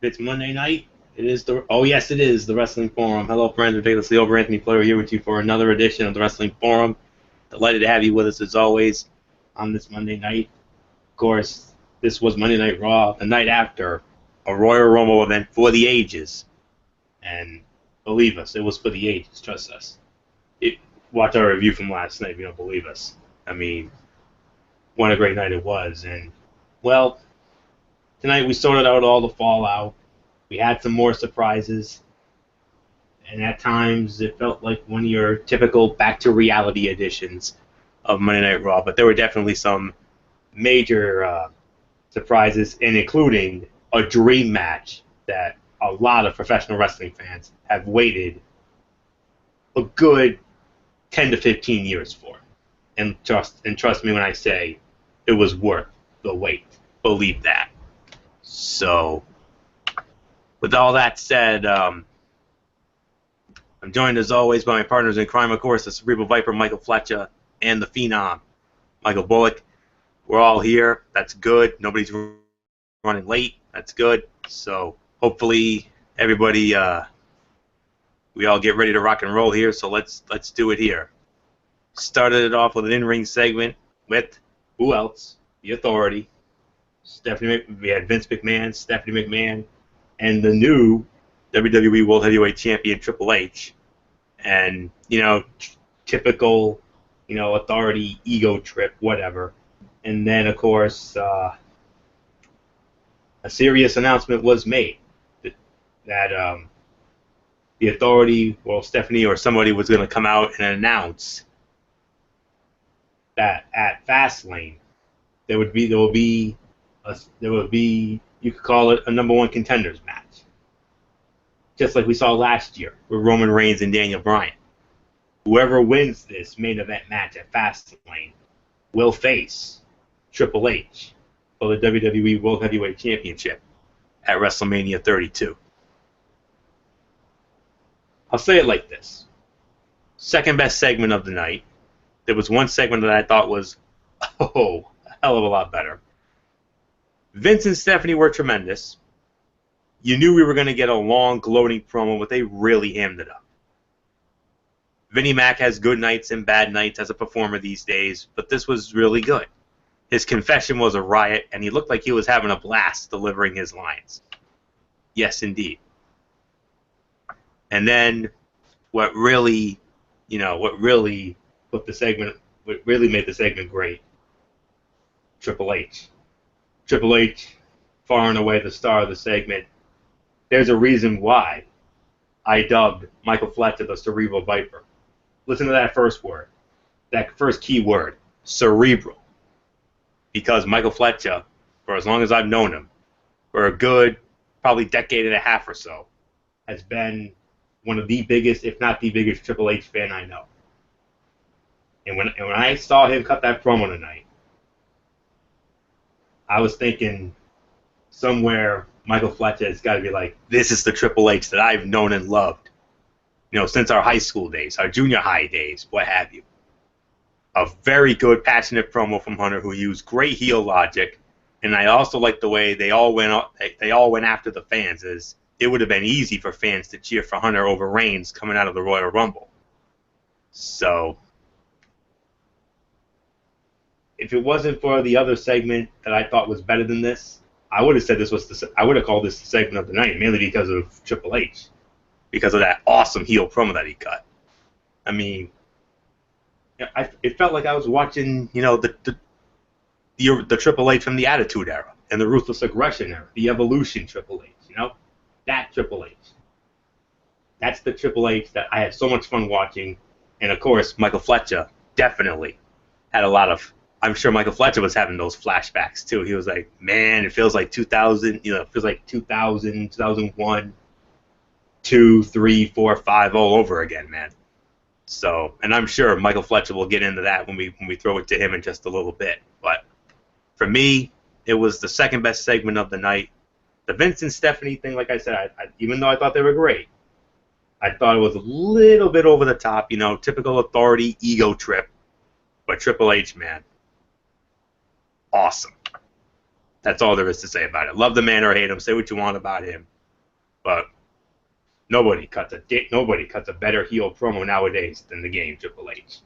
It's Monday night. It is the yes, it is the Wrestling Forum. Hello, friends. Ridiculously over Anthony Flair here with you for another edition of the Wrestling Forum. Delighted to have you with us as always on this Monday night. Of course, this was Monday Night Raw, the night after a Royal Rumble event for the ages, and believe us, it was for the ages. Trust us. Watch our review from last night if you don't believe us. I mean, what a great night it was, and well, tonight we sorted out all the fallout. We had some more surprises, and at times it felt like one of your typical back to reality editions of Monday Night Raw. But there were definitely some major surprises, and including a dream match that a lot of professional wrestling fans have waited a good 10 to 15 years for. And trust me when I say it was worth the wait. Believe that. So, with all that said, I'm joined as always by my partners in crime, of course, the Cerebral Viper, Michael Fletcher, and the Phenom, Michael Bullock. We're all here. That's good. Nobody's running late. That's good. So, hopefully, everybody, we all get ready to rock and roll here. So let's do it here. Started it off with an in-ring segment with who else? The Authority. We had Vince McMahon, Stephanie McMahon, and the new WWE World Heavyweight Champion Triple H. And, typical, Authority, ego trip, whatever. And then, of course, a serious announcement was made that the Authority, Stephanie or somebody was going to come out and announce that at Fastlane there would be you could call it a number one contenders match, just like we saw last year with Roman Reigns and Daniel Bryan. Whoever wins this main event match at Fastlane will face Triple H for the WWE World Heavyweight Championship at WrestleMania 32. I'll say it like this. Second best segment of the night. There was one segment that I thought was, a hell of a lot better. Vince and Stephanie were tremendous. You knew we were going to get a long, gloating promo, but they really hammed it up. Vinnie Mac has good nights and bad nights as a performer these days, but this was really good. His confession was a riot, and he looked like he was having a blast delivering his lines. Yes, indeed. And then what really made the segment great, Triple H. Triple H, far and away the star of the segment. There's a reason why I dubbed Michael Fletcher the Cerebral Viper. Listen to that first word, that first key word, cerebral. Because Michael Fletcher, for as long as I've known him, for a good probably decade and a half or so, has been one of the biggest, if not the biggest, Triple H fan I know. And when I saw him cut that promo tonight, I was thinking somewhere Michael Fletcher has got to be like, this is the Triple H that I've known and loved, since our high school days, our junior high days, what have you. A very good, passionate promo from Hunter who used great heel logic, and I also like the way they all went after the fans. As it would have been easy for fans to cheer for Hunter over Reigns coming out of the Royal Rumble. So, if it wasn't for the other segment that I thought was better than this, I would have said I would have called this the segment of the night, mainly because of Triple H, because of that awesome heel promo that he cut. I mean, it felt like I was watching, the Triple H from the Attitude Era and the Ruthless Aggression Era, the Evolution Triple H, that Triple H. That's the Triple H that I had so much fun watching, and of course, Michael Fletcher definitely had a lot of. I'm sure Michael Fletcher was having those flashbacks too. He was like, man, it feels like 2000, it feels like 2000, 2001, 2, 3, 4, 5 all over again, man. So, and I'm sure Michael Fletcher will get into that when we throw it to him in just a little bit. But for me, it was the second best segment of the night. The Vince and Stephanie thing, like I said, even though I thought they were great, I thought it was a little bit over the top, typical Authority ego trip. But Triple H, man, awesome. That's all there is to say about it. Love the man or hate him. Say what you want about him. But nobody cuts a better heel promo nowadays than the game Triple H.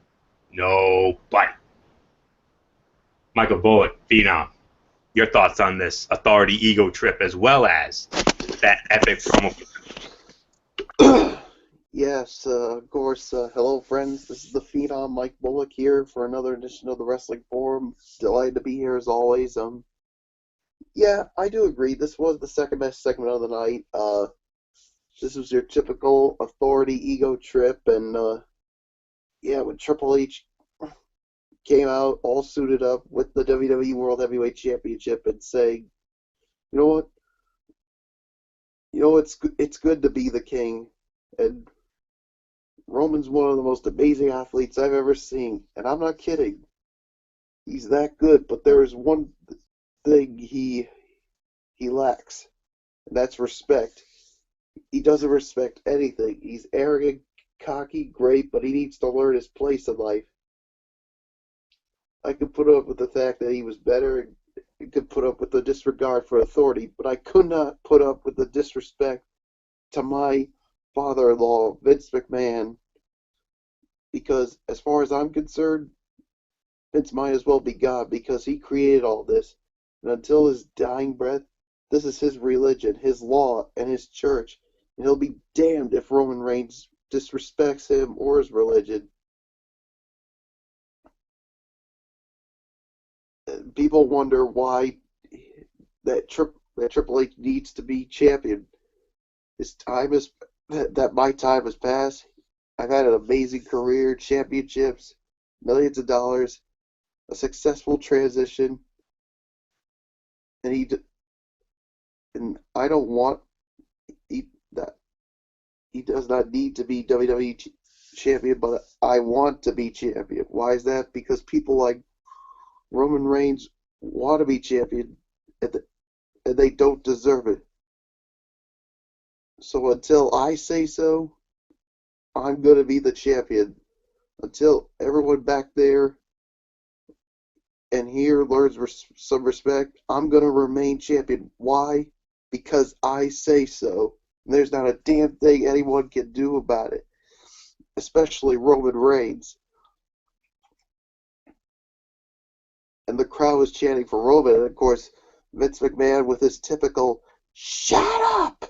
Nobody. Michael Bullock, Phenom, your thoughts on this authority ego trip as well as that epic promo? Yes, of course. Hello, friends. This is the Phenom Mike Bullock here for another edition of the Wrestling Forum. Delighted to be here as always. Yeah, I do agree. This was the second best segment of the night. This was your typical authority ego trip, and yeah, when Triple H came out all suited up with the WWE World Heavyweight Championship and saying, you know what, it's good to be the king, and Roman's one of the most amazing athletes I've ever seen, and I'm not kidding. He's that good, but there is one thing he lacks, and that's respect. He doesn't respect anything. He's arrogant, cocky, great, but he needs to learn his place in life. I could put up with the fact that he was better, and could put up with the disregard for authority, but I could not put up with the disrespect to my father-in-law, Vince McMahon, because as far as I'm concerned, Vince might as well be God because he created all this. And until his dying breath, this is his religion, his law, and his church. And he'll be damned if Roman Reigns disrespects him or his religion. People wonder why that Triple H needs to be champion. His time is that my time has passed. I've had an amazing career, championships, millions of dollars, a successful transition, and I don't want that. He does not need to be WWE champion, but I want to be champion. Why is that? Because people like Roman Reigns want to be champion, and they don't deserve it. So until I say so, I'm going to be the champion. Until everyone back there and here learns some respect, I'm going to remain champion. Why? Because I say so. And there's not a damn thing anyone can do about it, especially Roman Reigns. And the crowd was chanting for Roman, and of course, Vince McMahon with his typical, "Shut up!"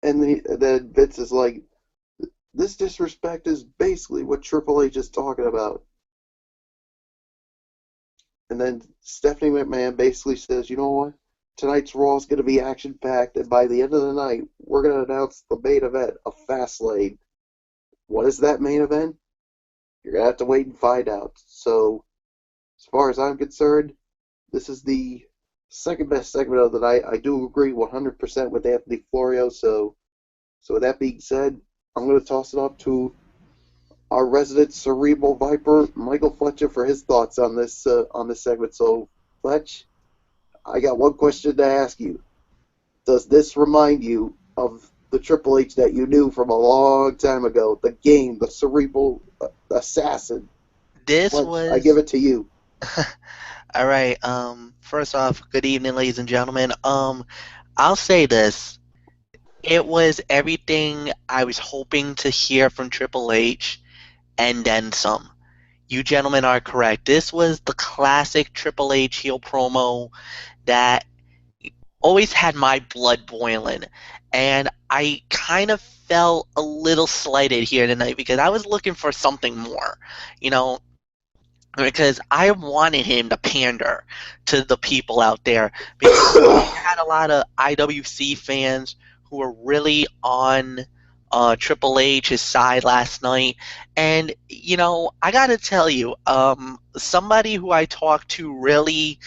And then Vince is like, this disrespect is basically what Triple H is talking about. And then Stephanie McMahon basically says, you know what? Tonight's Raw is going to be action-packed, and by the end of the night, we're going to announce the main event of Fastlane. What is that main event? You're going to have to wait and find out. So, as far as I'm concerned, this is the second best segment of the night. I do agree 100% with Anthony Florio. So with that being said, I'm going to toss it up to our resident Cerebral Viper, Michael Fletcher, for his thoughts on this segment. So, Fletch, I got one question to ask you. Does this remind you of the Triple H that you knew from a long time ago? The game, the Cerebral Assassin. This Fletch, was I give it to you. all right. First off, good evening, ladies and gentlemen. I'll say this. It was everything I was hoping to hear from Triple H, and then some. You gentlemen are correct. This was the classic Triple H heel promo that always had my blood boiling. And I kind of felt a little slighted here tonight because I was looking for something more. You know, because I wanted him to pander to the people out there because we had a lot of IWC fans who were really on Triple H's side last night. And, you know, I got to tell you, somebody who I talked to really,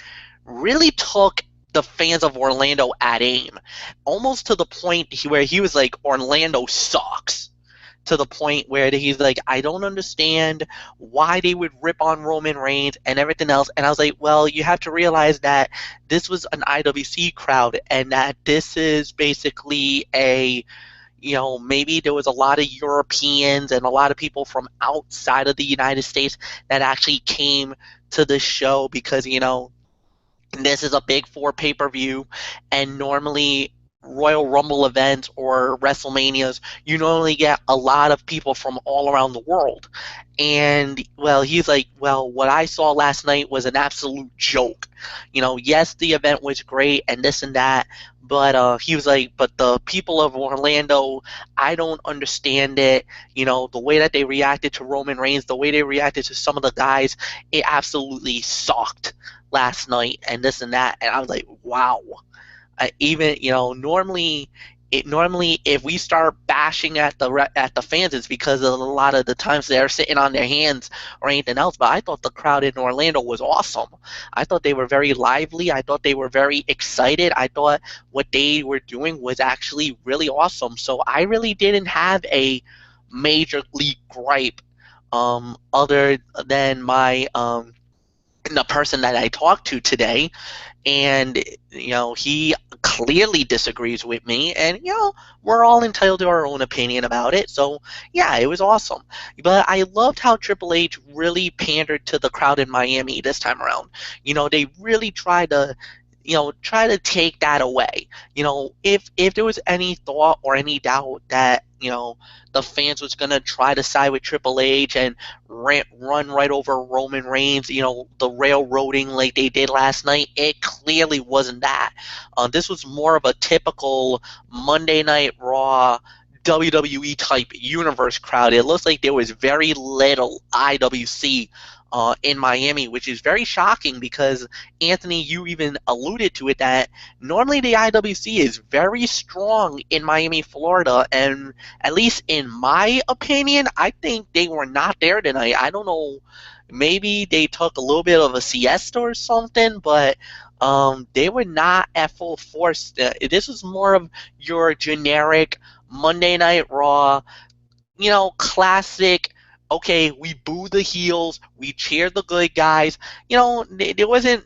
really took the fans of Orlando at aim, almost to the point where he was like, Orlando sucks. To the point where he's like, I don't understand why they would rip on Roman Reigns and everything else. And I was like, well, you have to realize that this was an IWC crowd and that this is basically maybe there was a lot of Europeans and a lot of people from outside of the United States that actually came to this show because, This is a big four pay-per-view, and normally Royal Rumble events or WrestleManias, you normally get a lot of people from all around the world. And, well, he's like, well, what I saw last night was an absolute joke. Yes, the event was great and this and that, but he was like, but the people of Orlando, I don't understand it. The way that they reacted to Roman Reigns, the way they reacted to some of the guys, it absolutely sucked last night and this and that. And I was like, wow. Even normally if we start bashing at the fans, it's because of a lot of the times they're sitting on their hands or anything else. But I thought the crowd in Orlando was awesome. I thought they were very lively. I thought they were very excited. I thought what they were doing was actually really awesome. So I really didn't have a major league gripe, other than my the person that I talked to today, and he clearly disagrees with me, and we're all entitled to our own opinion about it. So yeah, it was awesome. But I loved how Triple H really pandered to the crowd in Miami this time around. They really tried to try to take that away. If there was any thought or any doubt that the fans was gonna try to side with Triple H and run right over Roman Reigns, the railroading like they did last night, it clearly wasn't that. This was more of a typical Monday Night Raw WWE type universe crowd. It looks like there was very little IWC in Miami, which is very shocking because, Anthony, you even alluded to it, that normally the IWC is very strong in Miami, Florida, and at least in my opinion, I think they were not there tonight. I don't know, maybe they took a little bit of a siesta or something, but they were not at full force. This was more of your generic Monday Night Raw, classic. Okay, we boo the heels, we cheer the good guys. There wasn't.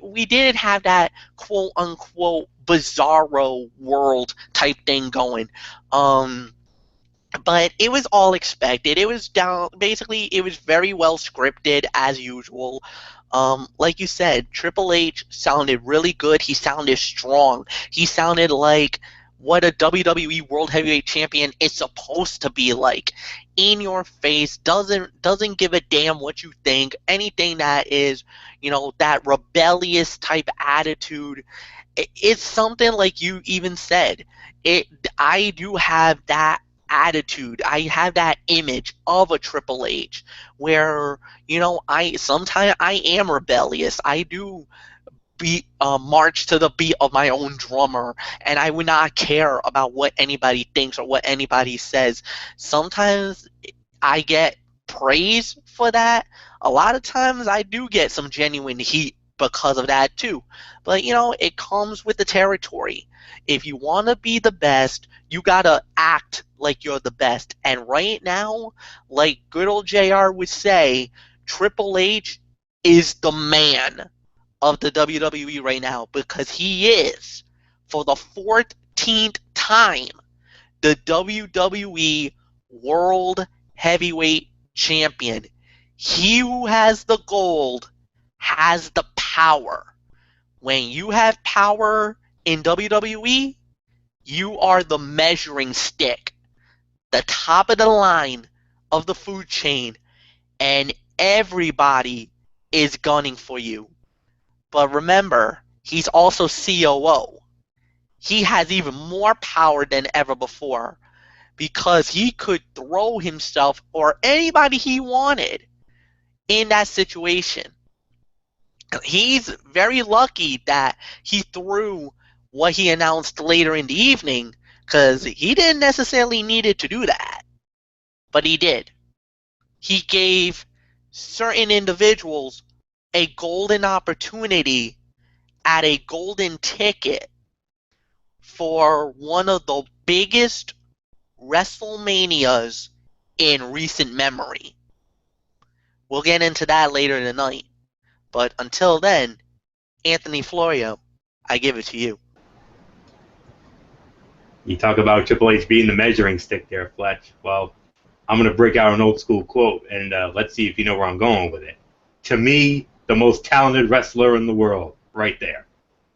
We didn't have that quote unquote bizarro world type thing going. But it was all expected. It was down. Basically, it was very well scripted as usual. Like you said, Triple H sounded really good. He sounded strong. He sounded like what a WWE World Heavyweight Champion is supposed to be like. In your face, doesn't give a damn what you think. Anything that is, that rebellious type attitude. It's something like you even said. I do have that attitude. I have that image of a Triple H where I sometimes I am rebellious. I do march to the beat of my own drummer, and I would not care about what anybody thinks or what anybody says. Sometimes I get praise for that. A lot of times I do get some genuine heat because of that too. But it comes with the territory. If you want to be the best, you gotta act like you're the best. And right now, like good old JR would say, Triple H is the man of the WWE right now, because he is, for the 14th time, the WWE World Heavyweight Champion. He who has the gold has the power. When you have power in WWE, you are the measuring stick, the top of the line of the food chain, and everybody is gunning for you. But remember, he's also COO. He has even more power than ever before because he could throw himself or anybody he wanted in that situation. He's very lucky that he threw what he announced later in the evening, because he didn't necessarily needed to do that, but he did. He gave certain individuals a golden opportunity at a golden ticket for one of the biggest WrestleManias in recent memory. We'll get into that later tonight. But until then, Anthony Florio, I give it to you. You talk about Triple H being the measuring stick there, Fletch. Well, I'm going to break out an old school quote, and let's see if you know where I'm going with it. To me, the most talented wrestler in the world, right there.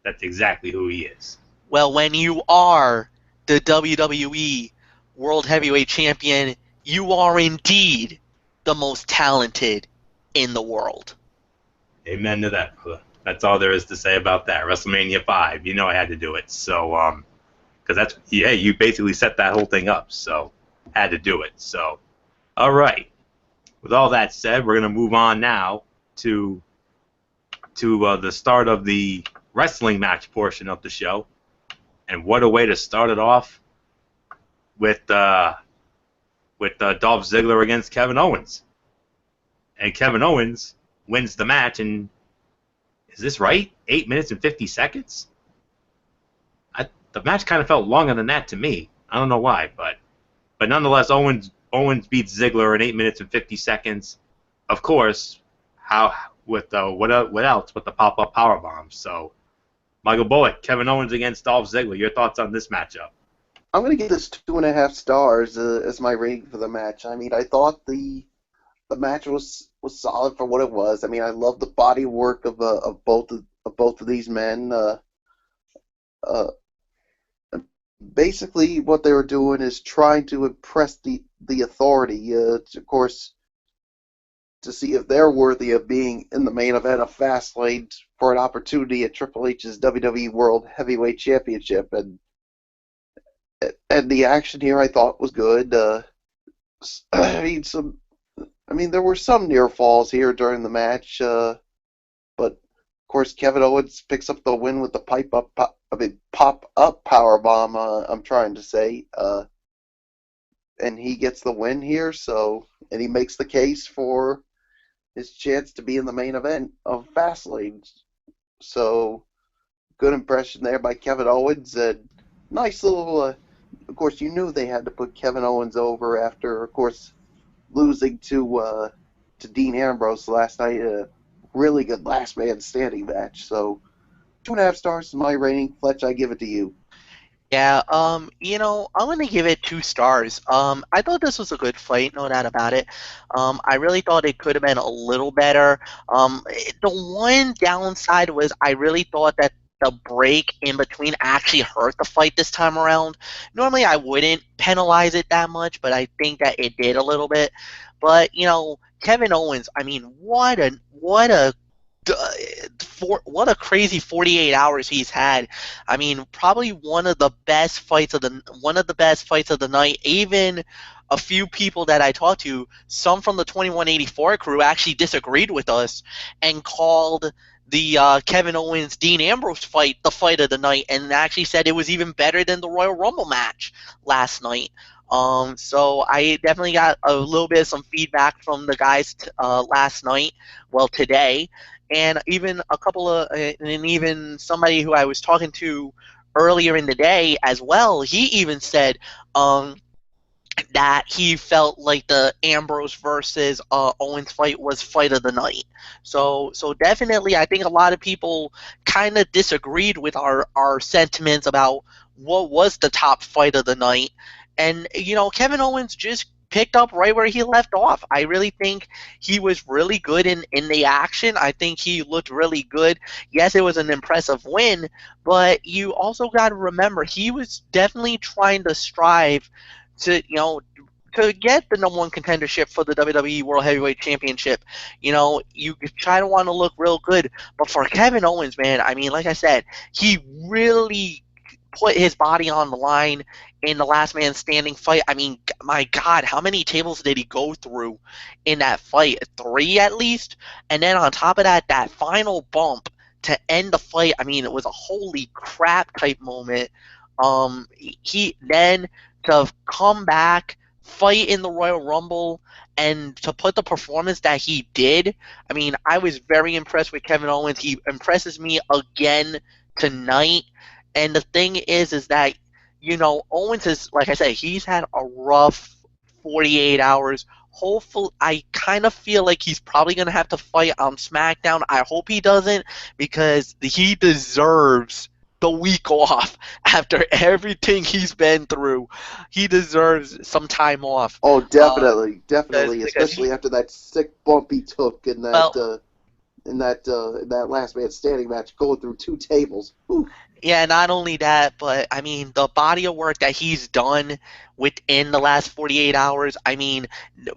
That's exactly who he is. Well, when you are the WWE World Heavyweight Champion, you are indeed the most talented in the world. Amen to that, brother. That's all there is to say about that. WrestleMania 5, you know I had to do it. So, because that's, yeah, you basically set that whole thing up. So, had to do it. So, all right. With all that said, we're going to move on now to the start of the wrestling match portion of the show. And what a way to start it off with Dolph Ziggler against Kevin Owens. And Kevin Owens wins the match in, is this right? 8 minutes and 50 seconds? The match kind of felt longer than that to me. I don't know why, but nonetheless, Owens beats Ziggler in 8 minutes and 50 seconds. Of course, what else but the pop-up powerbomb. So, Michael Bullock, Kevin Owens against Dolph Ziggler. Your thoughts on this matchup? I'm going to give this 2.5 stars as my rating for the match. I mean, I thought the match was solid for what it was. I mean, I love the body work of both of these men. Basically, what they were doing is trying to impress the authority, of course, to see if they're worthy of being in the main event of Fastlane for an opportunity at Triple H's WWE World Heavyweight Championship. And the action here I thought was good. I mean, there were some near falls here during the match, but of course Kevin Owens picks up the win with the pop-up powerbomb. I'm trying to say, and he gets the win here. So, and he makes the case for his chance to be in the main event of Fastlane. So, good impression there by Kevin Owens, and nice little. Of course, you knew they had to put Kevin Owens over after, of course, losing to Dean Ambrose last night. A really good last man standing match. So 2.5 stars is my rating. Fletch, I give it to you. Yeah, I'm gonna give it 2 stars. I thought this was a good fight, no doubt about it. I really thought it could have been a little better. The one downside was I really thought that the break in between actually hurt the fight this time around. Normally I wouldn't penalize it that much, but I think that it did a little bit. But Kevin Owens, I mean, what a crazy 48 hours he's had. I mean, probably one of the best fights of the night. Even a few people that I talked to, some from the 2184 crew, actually disagreed with us and called the Kevin Owens Dean Ambrose fight the fight of the night, and actually said it was even better than the Royal Rumble match last night. So I definitely got a little bit of some feedback from the guys last night, well, today, and even and even somebody who I was talking to earlier in the day as well. He even said that he felt like the Ambrose versus Owens fight was fight of the night. So definitely, I think a lot of people kind of disagreed with our sentiments about what was the top fight of the night. And Kevin Owens just picked up right where he left off. I really think he was really good in the action. I think he looked really good. Yes, it was an impressive win, but you also got to remember he was definitely trying to strive to get the number one contendership for the WWE World Heavyweight Championship. You try to want to look real good, but for Kevin Owens, man, I mean, like I said, he really put his body on the line in the last man standing fight. I mean, my God, how many tables did he go through in that fight? 3 at least? And then on top of that, that final bump to end the fight, I mean, it was a holy crap type moment. He then to come back, fight in the Royal Rumble, and to put the performance that he did, I mean, I was very impressed with Kevin Owens. He impresses me again tonight. And the thing is that, Owens is, like I said, he's had a rough 48 hours. Hopefully, I kind of feel like he's probably going to have to fight on SmackDown. I hope he doesn't, because he deserves the week off after everything he's been through. He deserves some time off. Oh, definitely, especially after that sick bump he took in that in that last man standing match, going through 2 tables. Ooh. Yeah, not only that, but I mean the body of work that he's done within the last 48 hours. I mean,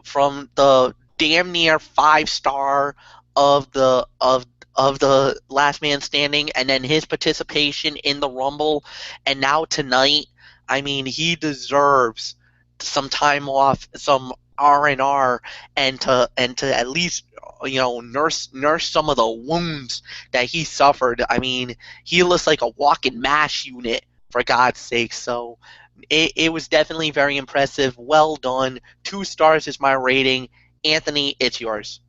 from the damn near 5-star of the Last Man Standing, and then his participation in the Rumble, and now tonight. I mean, he deserves some time off, some R&R, and to at least nurse some of the wounds that he suffered. I mean, he looks like a walking mash unit, for God's sake. So it was definitely very impressive. Well done. 2 stars is my rating. Anthony, it's yours.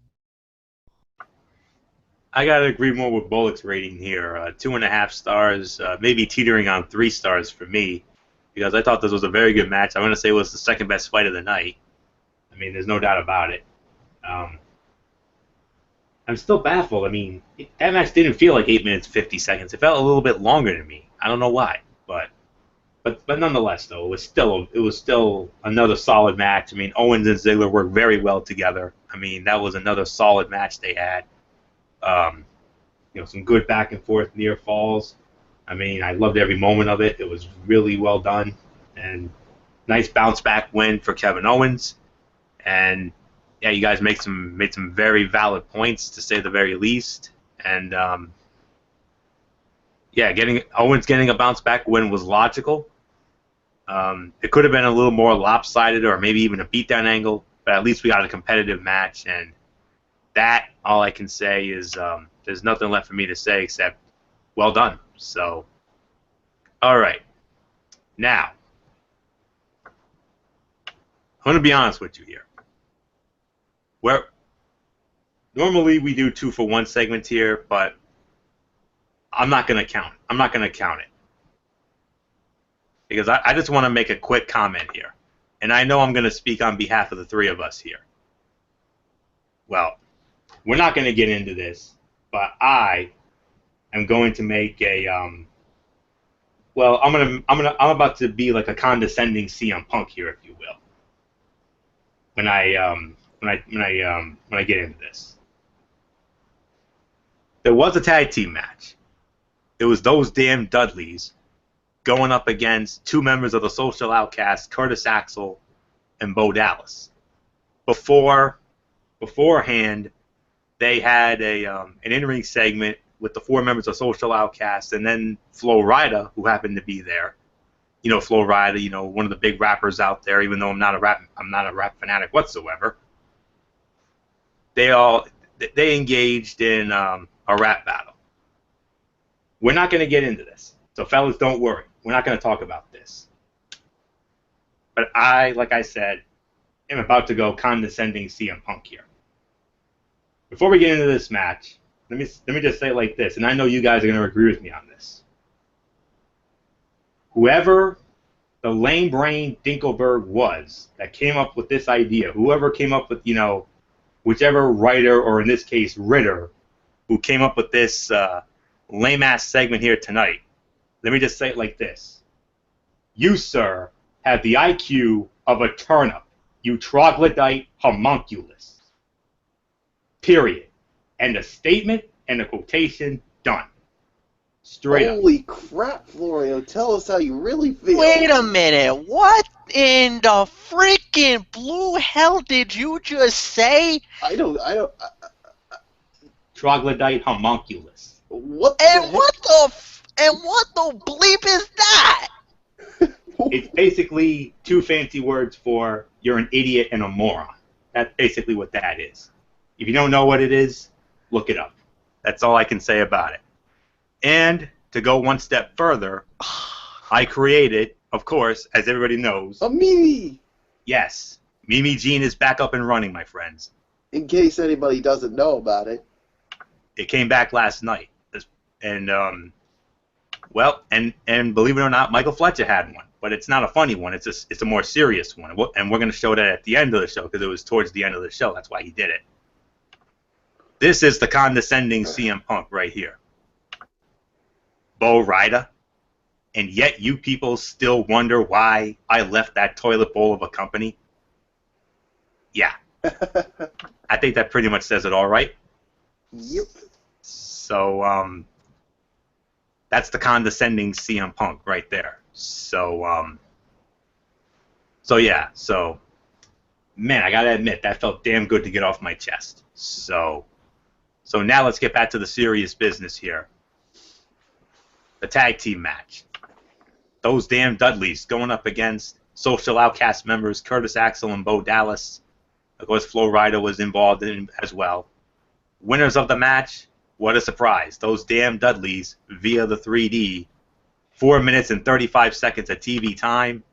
I gotta agree more with Bullock's rating here. 2.5 stars, maybe teetering on 3 stars for me, because I thought this was a very good match. I'm gonna say it was the second best fight of the night. I mean, there's no doubt about it. I'm still baffled. I mean, that match didn't feel like 8 minutes 50 seconds. It felt a little bit longer to me. I don't know why, but nonetheless, though, it was still another solid match. I mean, Owens and Ziggler worked very well together. I mean, that was another solid match they had. Some good back and forth near falls. I mean, I loved every moment of it. It was really well done, and nice bounce back win for Kevin Owens. And yeah, you guys made some very valid points, to say the very least. And yeah, Owens getting a bounce back win was logical. It could have been a little more lopsided, or maybe even a beatdown angle, but at least we got a competitive match. And that, all I can say is there's nothing left for me to say except well done. So, all right. Now, I'm going to be honest with you here. Normally we do 2-for-1 segments here, but I'm not going to count it. I'm not going to count it. Because I just want to make a quick comment here. And I know I'm going to speak on behalf of the 3 of us here. Well, we're not going to get into this, but I am going to make a I'm about to be like a condescending CM Punk here, if you will. When I get into this. There was a tag team match. It was those damn Dudleys going up against 2 members of the Social Outcast, Curtis Axel and Bo Dallas. Beforehand, they had an in-ring segment with the 4 members of Social Outcast, and then Flo Rida, who happened to be there. You know, Flo Rida, one of the big rappers out there. Even though I'm not a rap fanatic whatsoever. They engaged in a rap battle. We're not going to get into this, so fellas, don't worry. We're not going to talk about this. But like I said, am about to go condescending CM Punk here. Before we get into this match, let me just say it like this, and I know you guys are going to agree with me on this. Whoever the lame brain Dinkelberg was that came up with this idea, whoever came up with, whichever writer, or in this case, Ritter, who came up with this lame-ass segment here tonight, let me just say it like this. You, sir, have the IQ of a turnip, you troglodyte homunculus. Period. And a statement and a quotation done. Straight up. Holy crap, Florio. Tell us how you really feel. Wait a minute. What in the freaking blue hell did you just say? I don't. Troglodyte homunculus. What the bleep is that? It's basically 2 fancy words for you're an idiot and a moron. That's basically what that is. If you don't know what it is, look it up. That's all I can say about it. And to go one step further, I created, of course, as everybody knows, a Mimi. Yes, Mimi Jean is back up and running, my friends. In case anybody doesn't know about it. It came back last night. And, and believe it or not, Michael Fletcher had one. But it's not a funny one. It's a more serious one. And we're going to show that at the end of the show, because it was towards the end of the show. That's why he did it. This is the condescending CM Punk right here. Bo Rida. And yet you people still wonder why I left that toilet bowl of a company? Yeah. I think that pretty much says it all, right? Yep. So that's the condescending CM Punk right there. So yeah. So man, I gotta admit that felt damn good to get off my chest. So now let's get back to the serious business here. The tag team match. Those damn Dudleys going up against Social Outcast members Curtis Axel and Bo Dallas. Of course, Flo Rida was involved in as well. Winners of the match, what a surprise. Those damn Dudleys via the 3D. 4 minutes and 35 seconds of TV time.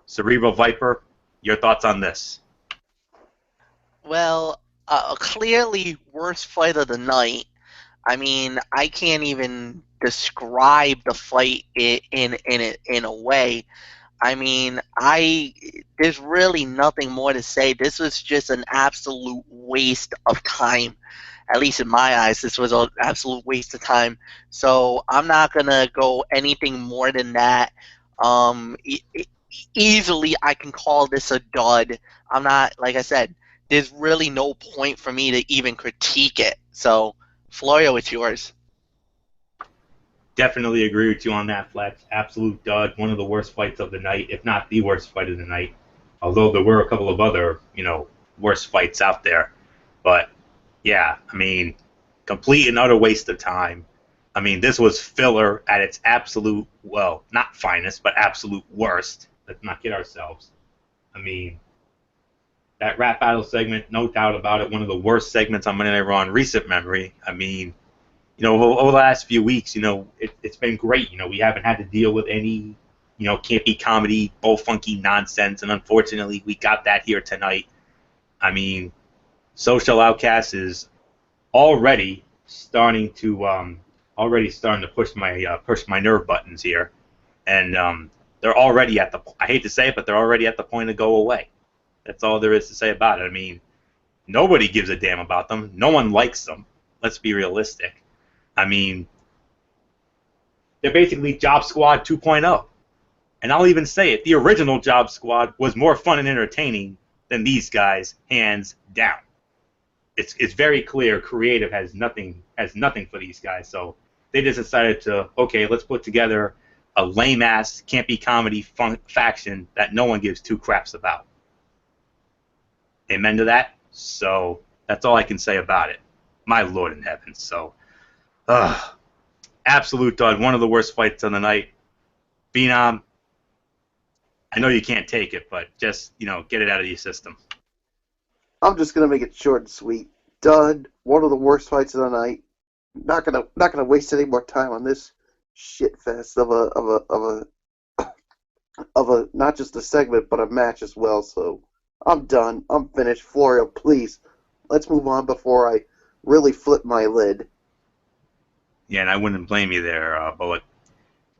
Cerebral Viper, your thoughts on this? Well, clearly worst fight of the night. I mean, I can't even describe the fight in a way. I mean, there's really nothing more to say. This was just an absolute waste of time. At least in my eyes, this was an absolute waste of time. So I'm not gonna go anything more than that. Easily, I can call this a dud. I'm not, like I said, there's really no point for me to even critique it. So, Florio, it's yours. Definitely agree with you on that, Fletch. Absolute dud. One of the worst fights of the night, if not the worst fight of the night. Although there were a couple of other, worse fights out there. But, yeah, I mean, complete and utter waste of time. I mean, this was filler at its absolute, well, not finest, but absolute worst. Let's not kid ourselves. I mean, that rap battle segment, no doubt about it, one of the worst segments on Monday Night Raw in recent memory. I mean, over the last few weeks, it's been great. We haven't had to deal with any, campy comedy, bull funky nonsense, and unfortunately, we got that here tonight. I mean, Social Outcast is already starting to push my nerve buttons here, and they're already at the. I hate to say it, but they're already at the point to go away. That's all there is to say about it. I mean, nobody gives a damn about them. No one likes them. Let's be realistic. I mean, they're basically Job Squad 2.0. And I'll even say it, the original Job Squad was more fun and entertaining than these guys, hands down. It's very clear creative has nothing for these guys. So they just decided to, okay, let's put together a lame-ass, campy comedy faction that no one gives two craps about. Amen to that? So that's all I can say about it. My Lord in heaven. So, absolute dud. One of the worst fights of the night. Phenom, I know you can't take it, but just, get it out of your system. I'm just gonna make it short and sweet. Dud. One of the worst fights of the night. Not gonna waste any more time on this shit fest of a not just a segment but a match as well. So I'm done. I'm finished. Florio, please, let's move on before I really flip my lid. Yeah, and I wouldn't blame you there, Bullet.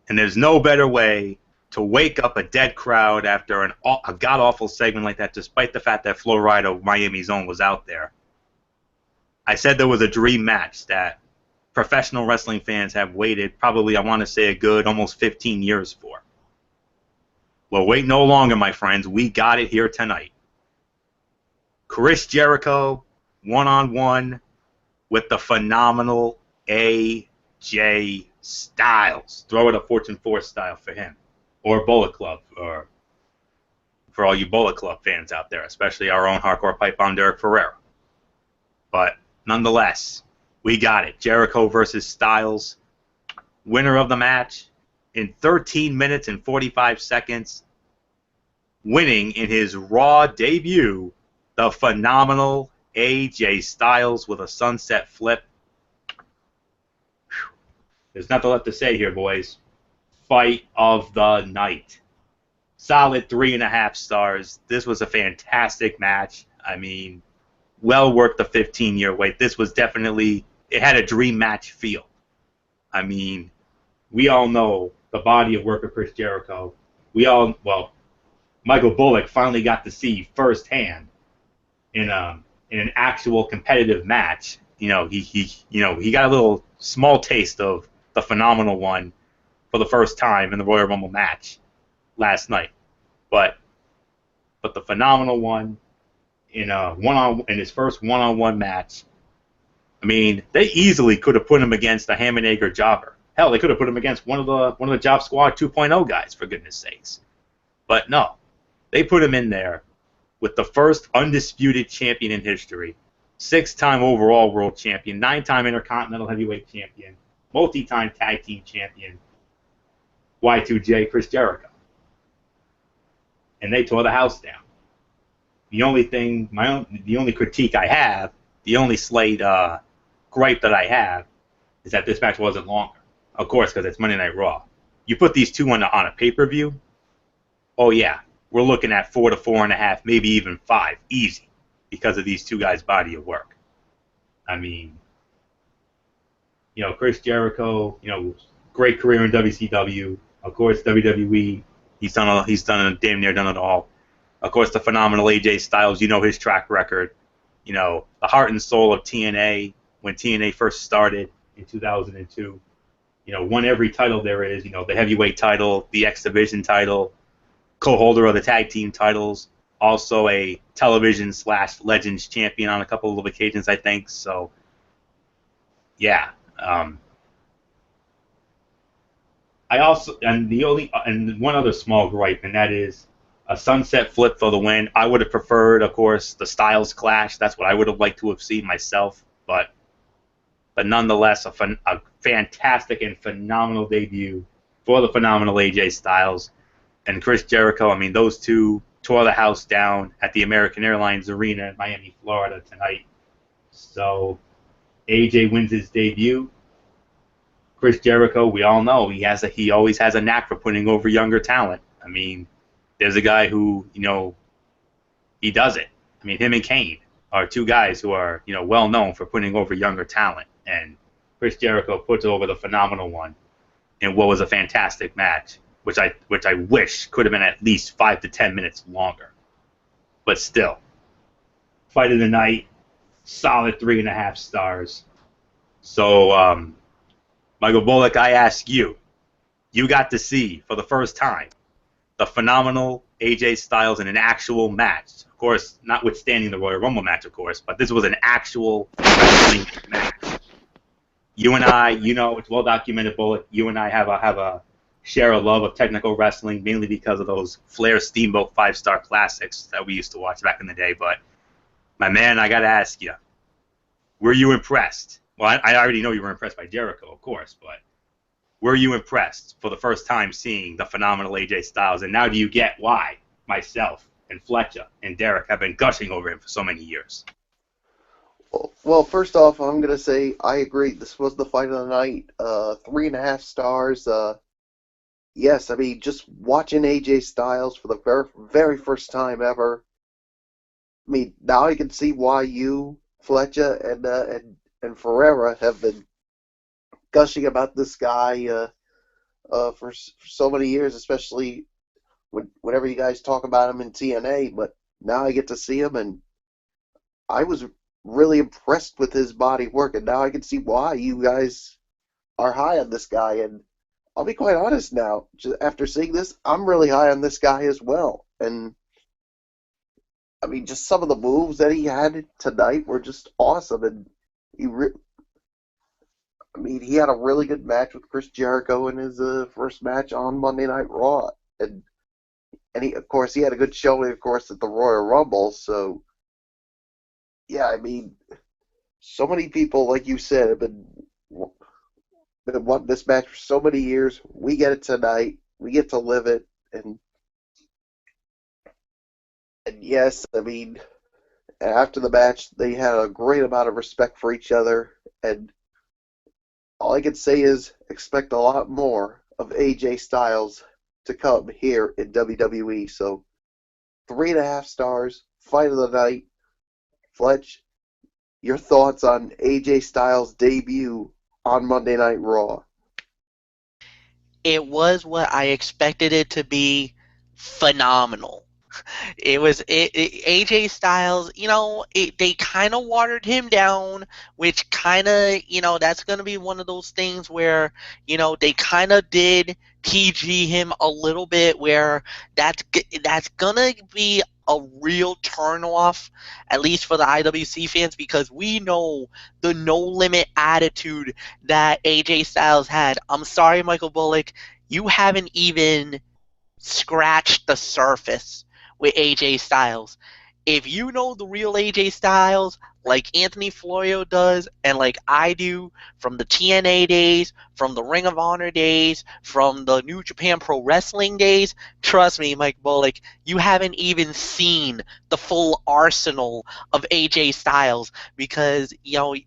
And there's no better way to wake up a dead crowd after a god-awful segment like that, despite the fact that Flo Rida, Miami's own, was out there. I said there was a dream match that professional wrestling fans have waited probably, I want to say, a good almost 15 years for. Well, wait no longer, my friends. We got it here tonight. Chris Jericho, one-on-one with the phenomenal AJ Styles. Throw it a Fortune 4 style for him. Or Bullet Club, or for all you Bullet Club fans out there, especially our own hardcore pipe bomb Derek Ferrera. But nonetheless, we got it. Jericho versus Styles. Winner of the match in 13 minutes and 45 seconds. Winning in his Raw debut, the phenomenal AJ Styles with a sunset flip. There's nothing left to say here, boys. Fight of the night. Solid 3.5 stars. This was a fantastic match. I mean, well worth the 15-year wait. This was definitely, it had a dream match feel. I mean, we all know the body of work of Chris Jericho. Michael Bullock finally got to see firsthand in an actual competitive match. He got a little small taste of the phenomenal one for the first time in the Royal Rumble match last night. But the phenomenal one in his first one-on-one match I mean, they easily could have put him against a Hammernager jobber. Hell, they could have put him against one of the Job Squad 2.0 guys, for goodness sakes. But no, they put him in there with the first undisputed champion in history, 6-time overall world champion, 9-time Intercontinental Heavyweight champion, multi-time tag team champion, Y2J Chris Jericho. And they tore the house down. The only critique I have, the only slight gripe that I have, is that this match wasn't longer. Of course, because it's Monday Night Raw. You put these two on a pay-per-view, oh yeah, we're looking at 4 to 4.5, maybe even 5, easy, because of these two guys' body of work. I mean, Chris Jericho, great career in WCW. Of course, WWE, he's damn near done it all. Of course, the phenomenal AJ Styles, his track record. The heart and soul of TNA when TNA first started in 2002. Won every title there is. The heavyweight title, the X Division title, co-holder of the tag team titles, also a television/Legends champion on a couple of occasions, I think. So, yeah. And one other small gripe, and that is a sunset flip for the win. I would have preferred, of course, the Styles Clash. That's what I would have liked to have seen myself. But nonetheless, a fantastic and phenomenal debut for the phenomenal AJ Styles and Chris Jericho. I mean, those two tore the house down at the American Airlines Arena in Miami, Florida tonight. So AJ wins his debut. Chris Jericho, we all know he always has a knack for putting over younger talent. I mean, there's a guy who, he does it. I mean, him and Kane are two guys who are, well known for putting over younger talent. And Chris Jericho puts over the phenomenal one in what was a fantastic match, which I wish could have been at least 5 to 10 minutes longer. But still, fight of the night, solid 3.5 stars. So, Michael Bullock, I ask you got to see for the first time the phenomenal AJ Styles in an actual match. Of course, notwithstanding the Royal Rumble match, of course, but this was an actual wrestling match. You and I, it's well documented, Bullock. You and I have a share a love of technical wrestling, mainly because of those Flair Steamboat 5-star classics that we used to watch back in the day. But, my man, I got to ask you, were you impressed? Well, I already know you were impressed by Jericho, of course, but were you impressed for the first time seeing the phenomenal AJ Styles? And now do you get why myself and Fletcher and Derek have been gushing over him for so many years? Well, first off, I'm going to say I agree. This was the fight of the night. 3.5 stars. Yes, I mean, just watching AJ Styles for the very, very first time ever. I mean, now I can see why you, Fletcher, and Ferreira have been gushing about this guy for so many years, especially whenever you guys talk about him in TNA. But now I get to see him, and I was really impressed with his body work, and now I can see why you guys are high on this guy. And I'll be quite honest now, just after seeing this, I'm really high on this guy as well. And I mean, just some of the moves that he had tonight were just awesome, and he had a really good match with Chris Jericho in his first match on Monday Night Raw, and he, of course, he had a good showing, of course, at the Royal Rumble. So, yeah, I mean, so many people, like you said, have been wanting this match for so many years. We get it tonight. We get to live it, and yes, I mean, after the match, they had a great amount of respect for each other, and all I can say is expect a lot more of AJ Styles to come here in WWE. So 3.5 stars, fight of the night. Fletch, your thoughts on AJ Styles' debut on Monday Night Raw? It was what I expected it to be. Phenomenal. AJ Styles, they kind of watered him down, which kind of, that's going to be one of those things where, they kind of did PG him a little bit, where that's going to be a real turnoff, at least for the IWC fans, because we know the no limit attitude that AJ Styles had. I'm sorry, Michael Bullock, you haven't even scratched the surface with AJ Styles. If you know the real AJ Styles, like Anthony Florio does, and like I do, from the TNA days, from the Ring of Honor days, from the New Japan Pro Wrestling days, trust me, Mike Bullock, you haven't even seen the full arsenal of AJ Styles, because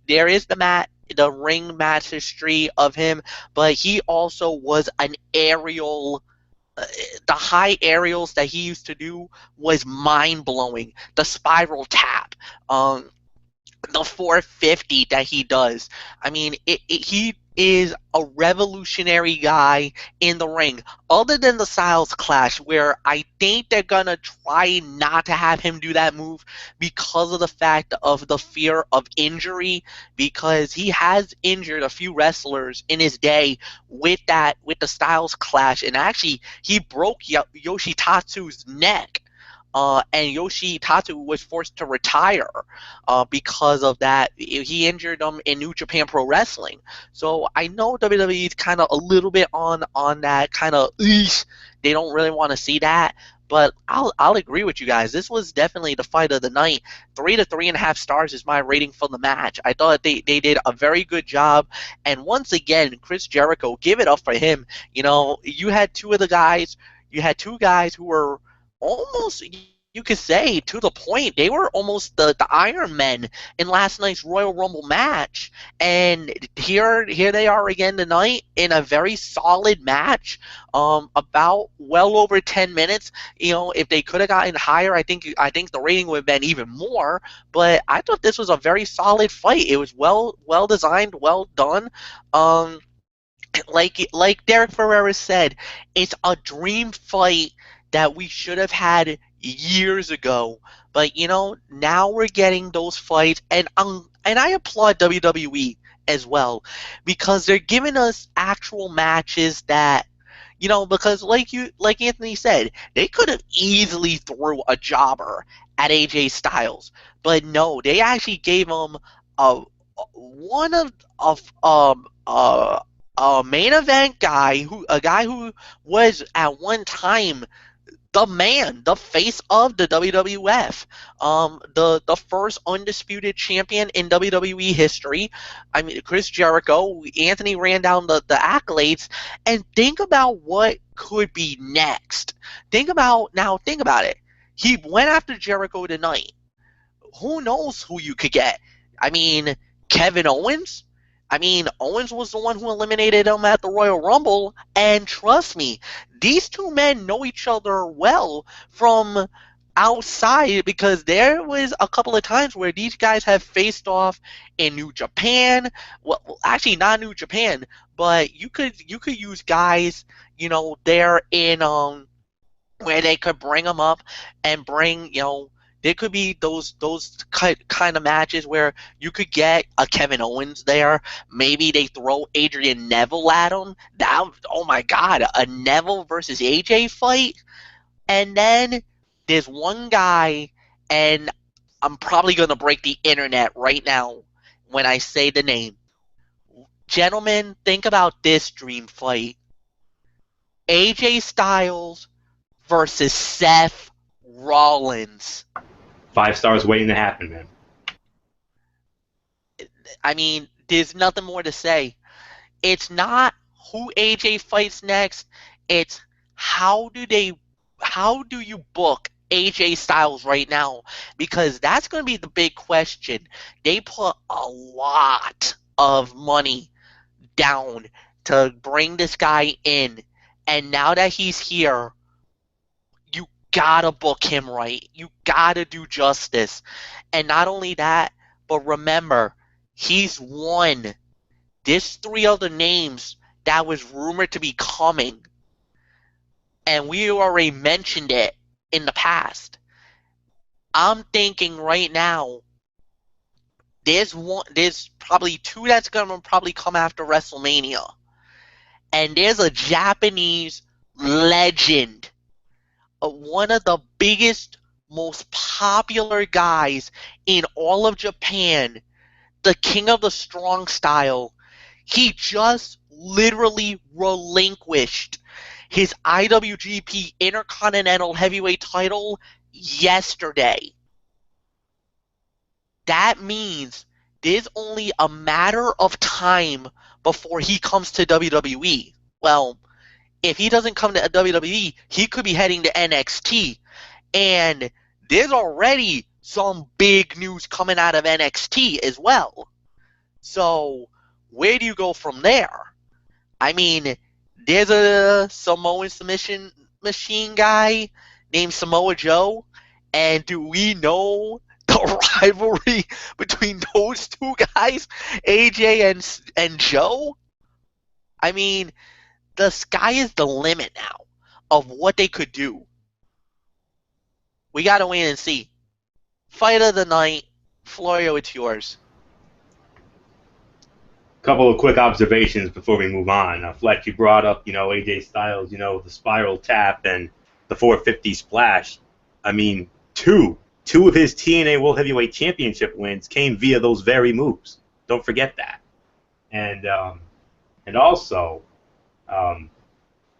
there is the ring match history of him, but he also was an aerial, the high aerials that he used to do was mind blowing. The spiral tap, the 450 that he does. I mean, he is a revolutionary guy in the ring. Other than the Styles Clash, where I think they're gonna try not to have him do that move because of the fact of the fear of injury, because he has injured a few wrestlers in his day with the Styles Clash, and actually he broke Yoshitatsu's neck. And Yoshitatsu was forced to retire because of that. He injured him in New Japan Pro Wrestling. So I know WWE is kind of a little bit on that kind of, they don't really want to see that. But I'll agree with you guys. This was definitely the fight of the night. 3 to 3.5 stars is my rating for the match. I thought they did a very good job. And once again, Chris Jericho, give it up for him. You had two guys who were almost, you could say, to the point. They were almost the Iron Men in last night's Royal Rumble match, and here they are again tonight in a very solid match, about well over 10 minutes. If they could have gotten higher, I think the rating would have been even more, but I thought this was a very solid fight. It was well designed, well done. Like Derek Ferreira said, it's a dream fight that we should have had years ago. But now we're getting those fights, and I applaud WWE as well, because they're giving us actual matches that, because like Anthony said, they could have easily threw a jobber at AJ Styles, but no, they actually gave him a one of a main event guy, a guy who was at one time the face of the WWF, the first undisputed champion in WWE history. I mean, Chris Jericho. Anthony ran down the accolades, and think about what could be next. Think about it. He went after Jericho tonight. Who knows who you could get? I mean, Kevin Owens? I mean, Owens was the one who eliminated him at the Royal Rumble, and trust me, these two men know each other well from outside, because there was a couple of times where these guys have faced off in New Japan. Well, actually not New Japan, but you could use guys, there in where they could bring them up and bring, there could be those kind of matches where you could get a Kevin Owens there. Maybe they throw Adrian Neville at him. Oh my God, a Neville versus AJ fight. And then there's one guy, and I'm probably going to break the internet right now when I say the name. Gentlemen, think about this dream fight. AJ Styles versus Seth Rollins. 5 stars waiting to happen, man. I mean, there's nothing more to say. It's not who AJ fights next. It's how do you book AJ Styles right now? Because that's going to be the big question. They put a lot of money down to bring this guy in, and now that he's here, you gotta book him right. You gotta do justice. And not only that, but remember, he's won. There's 3 other names that was rumored to be coming, and we already mentioned it in the past. I'm thinking right now, there's probably 2 that's gonna probably come after WrestleMania, and there's a Japanese legend, one of the biggest most popular guys in all of Japan, the king of the strong style, he just literally relinquished his IWGP Intercontinental Heavyweight title yesterday. That means there's only a matter of time before he comes to WWE. Well, if he doesn't come to WWE, he could be heading to NXT. And there's already some big news coming out of NXT as well. So, where do you go from there? I mean, there's a Samoan submission machine guy named Samoa Joe, and do we know the rivalry between those two guys, AJ and Joe? I mean, the sky is the limit now of what they could do. We gotta wait and see. Fight of the night, Florio, it's yours. Couple of quick observations before we move on. Fletch, you brought up, AJ Styles, the spiral tap and the 450 splash. I mean, two of his TNA World Heavyweight Championship wins came via those very moves. Don't forget that. And also,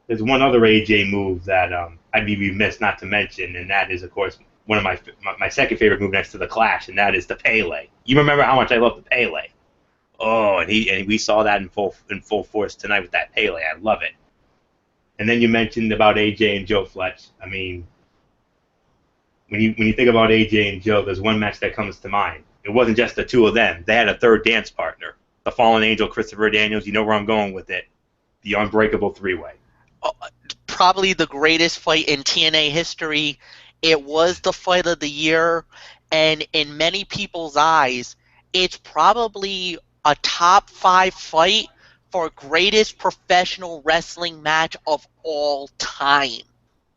there's one other AJ move that I'd be remiss not to mention, and that is, of course, one of my second favorite move next to the Clash, and that is the Pele. You remember how much I love the Pele. Oh, and we saw that in full force tonight with that Pele. I love it. And then you mentioned about AJ and Joe, Fletch. I mean, when you think about AJ and Joe, there's one match that comes to mind. It wasn't just the two of them. They had a third dance partner, the Fallen Angel, Christopher Daniels. You know where I'm going with it. The Unbreakable Three-Way. Probably the greatest fight in TNA history. It was the fight of the year, and in many people's eyes, it's probably a top 5 fight for greatest professional wrestling match of all time.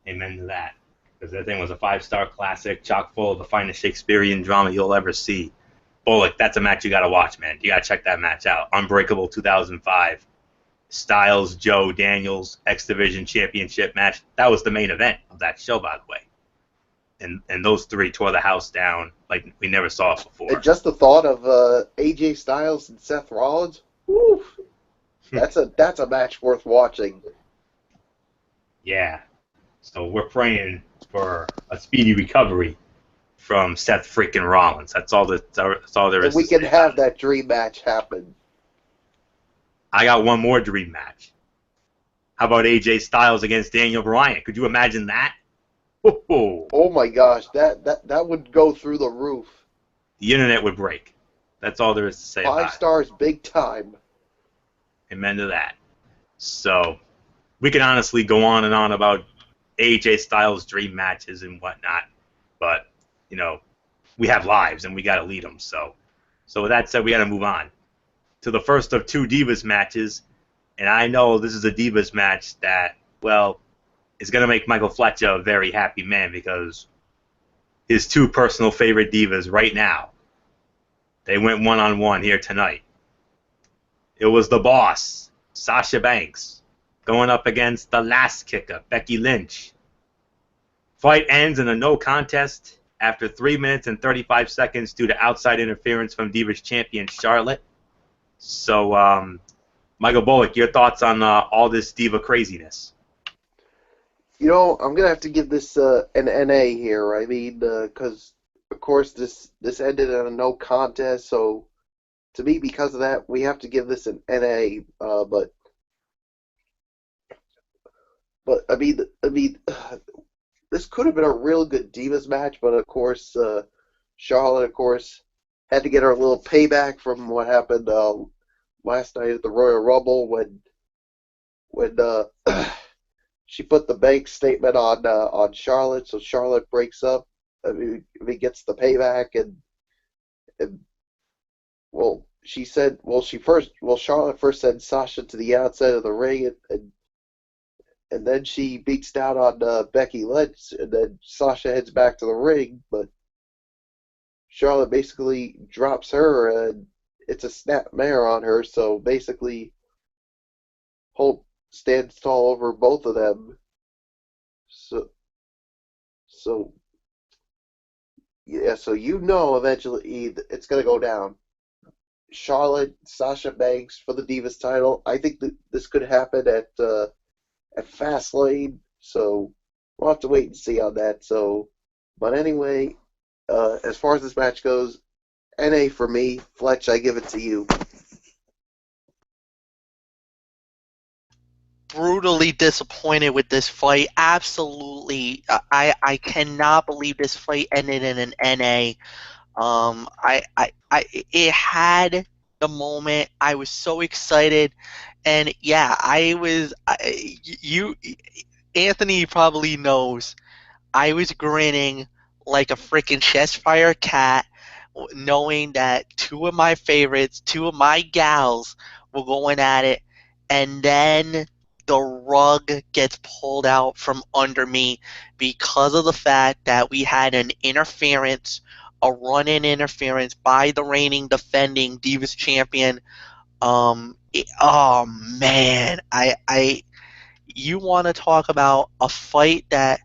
Amen to that. Because that thing was a 5-star classic, chock full of the finest Shakespearean drama you'll ever see. Bullock, that's a match you got to watch, man. You got to check that match out. Unbreakable 2005. Styles, Joe, Daniels, X Division Championship match. That was the main event of that show, by the way. And those three tore the house down like we never saw it before. And just the thought of AJ Styles and Seth Rollins, woo, that's a match worth watching. Yeah. So we're praying for a speedy recovery from Seth freaking Rollins. That's all there is. And we can have that dream match happen. I got one more dream match. How about AJ Styles against Daniel Bryan? Could you imagine that? Oh my gosh, that would go through the roof. The internet would break. That's all there is to say about it. 5 stars, big time. Amen to that. So we can honestly go on and on about AJ Styles' dream matches and whatnot, but we have lives and we got to lead them. So with that said, we got to move on to the first of 2 Divas matches, and I know this is a Divas match that, well, is going to make Michael Fletcher a very happy man because his 2 personal favorite Divas right now, they went one-on-one here tonight. It was the boss, Sasha Banks, going up against the last kicker, Becky Lynch. Fight ends in a no contest after 3 minutes and 35 seconds due to outside interference from Divas champion Charlotte. So, Michael Bullock, your thoughts on all this Diva craziness? I'm going to have to give this an NA here. I mean, because, of course, this ended in a no contest, so to me, because of that, we have to give this an NA. But I mean, this could have been a real good Divas match, but of course, Charlotte, of course, had to get her little payback from what happened last night at the Royal Rumble when she put the bank statement on Charlotte, so Charlotte breaks up. I mean, gets the payback, and Charlotte first sent Sasha to the outside of the ring, and then she beats down on Becky Lynch, and then Sasha heads back to the ring, but Charlotte basically drops her, and it's a snap mare on her, so basically Holt stands tall over both of them. So Yeah, so eventually it's going to go down. Charlotte, Sasha Banks for the Divas title. I think that this could happen at Fastlane, so we'll have to wait and see on that. So, but anyway, as far as this match goes, NA for me. Fletch, I give it to you. Brutally disappointed with this fight. Absolutely, I cannot believe this fight ended in an NA. It had the moment. I was so excited, and yeah, you, Anthony probably knows. I was grinning like a freaking Cheshire cat, knowing that two of my favorites, two of my gals, were going at it, and then the rug gets pulled out from under me because of the fact that we had an interference, a run-in interference by the reigning defending Divas champion. Oh man, you want to talk about a fight that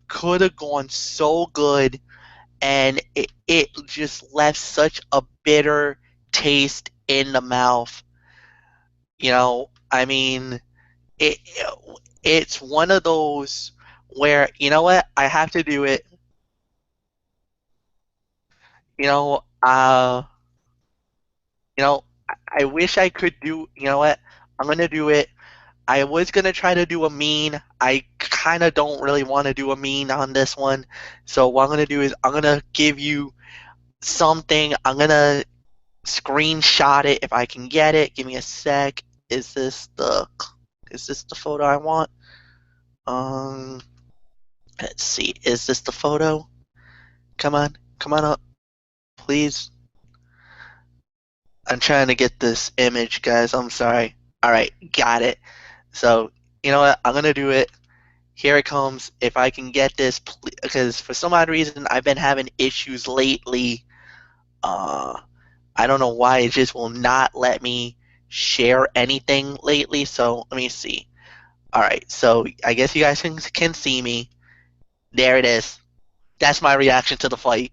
could have gone so good, and it just left such a bitter taste in the mouth. I mean, it it's one of those where, you know what, I have to do it. You know, uh, I wish I could do. You know what, I'm gonna do it. I was gonna try to do a mean. I kind of don't really want to do a mean on this one. So what I'm gonna do is I'm gonna give you something. I'm gonna screenshot it if I can get it. Give me a sec. Is this the photo I want? Um, let's see. Is this the photo? Come on up, please. I'm trying to get this image, guys. I'm sorry. All right, got it. So you know what? I'm gonna do it. Here it comes. If I can get this, because for some odd reason I've been having issues lately. Uh, I don't know why it just will not let me share anything lately. So let me see. All right, so I guess you guys can see me. There it is. That's my reaction to the fight.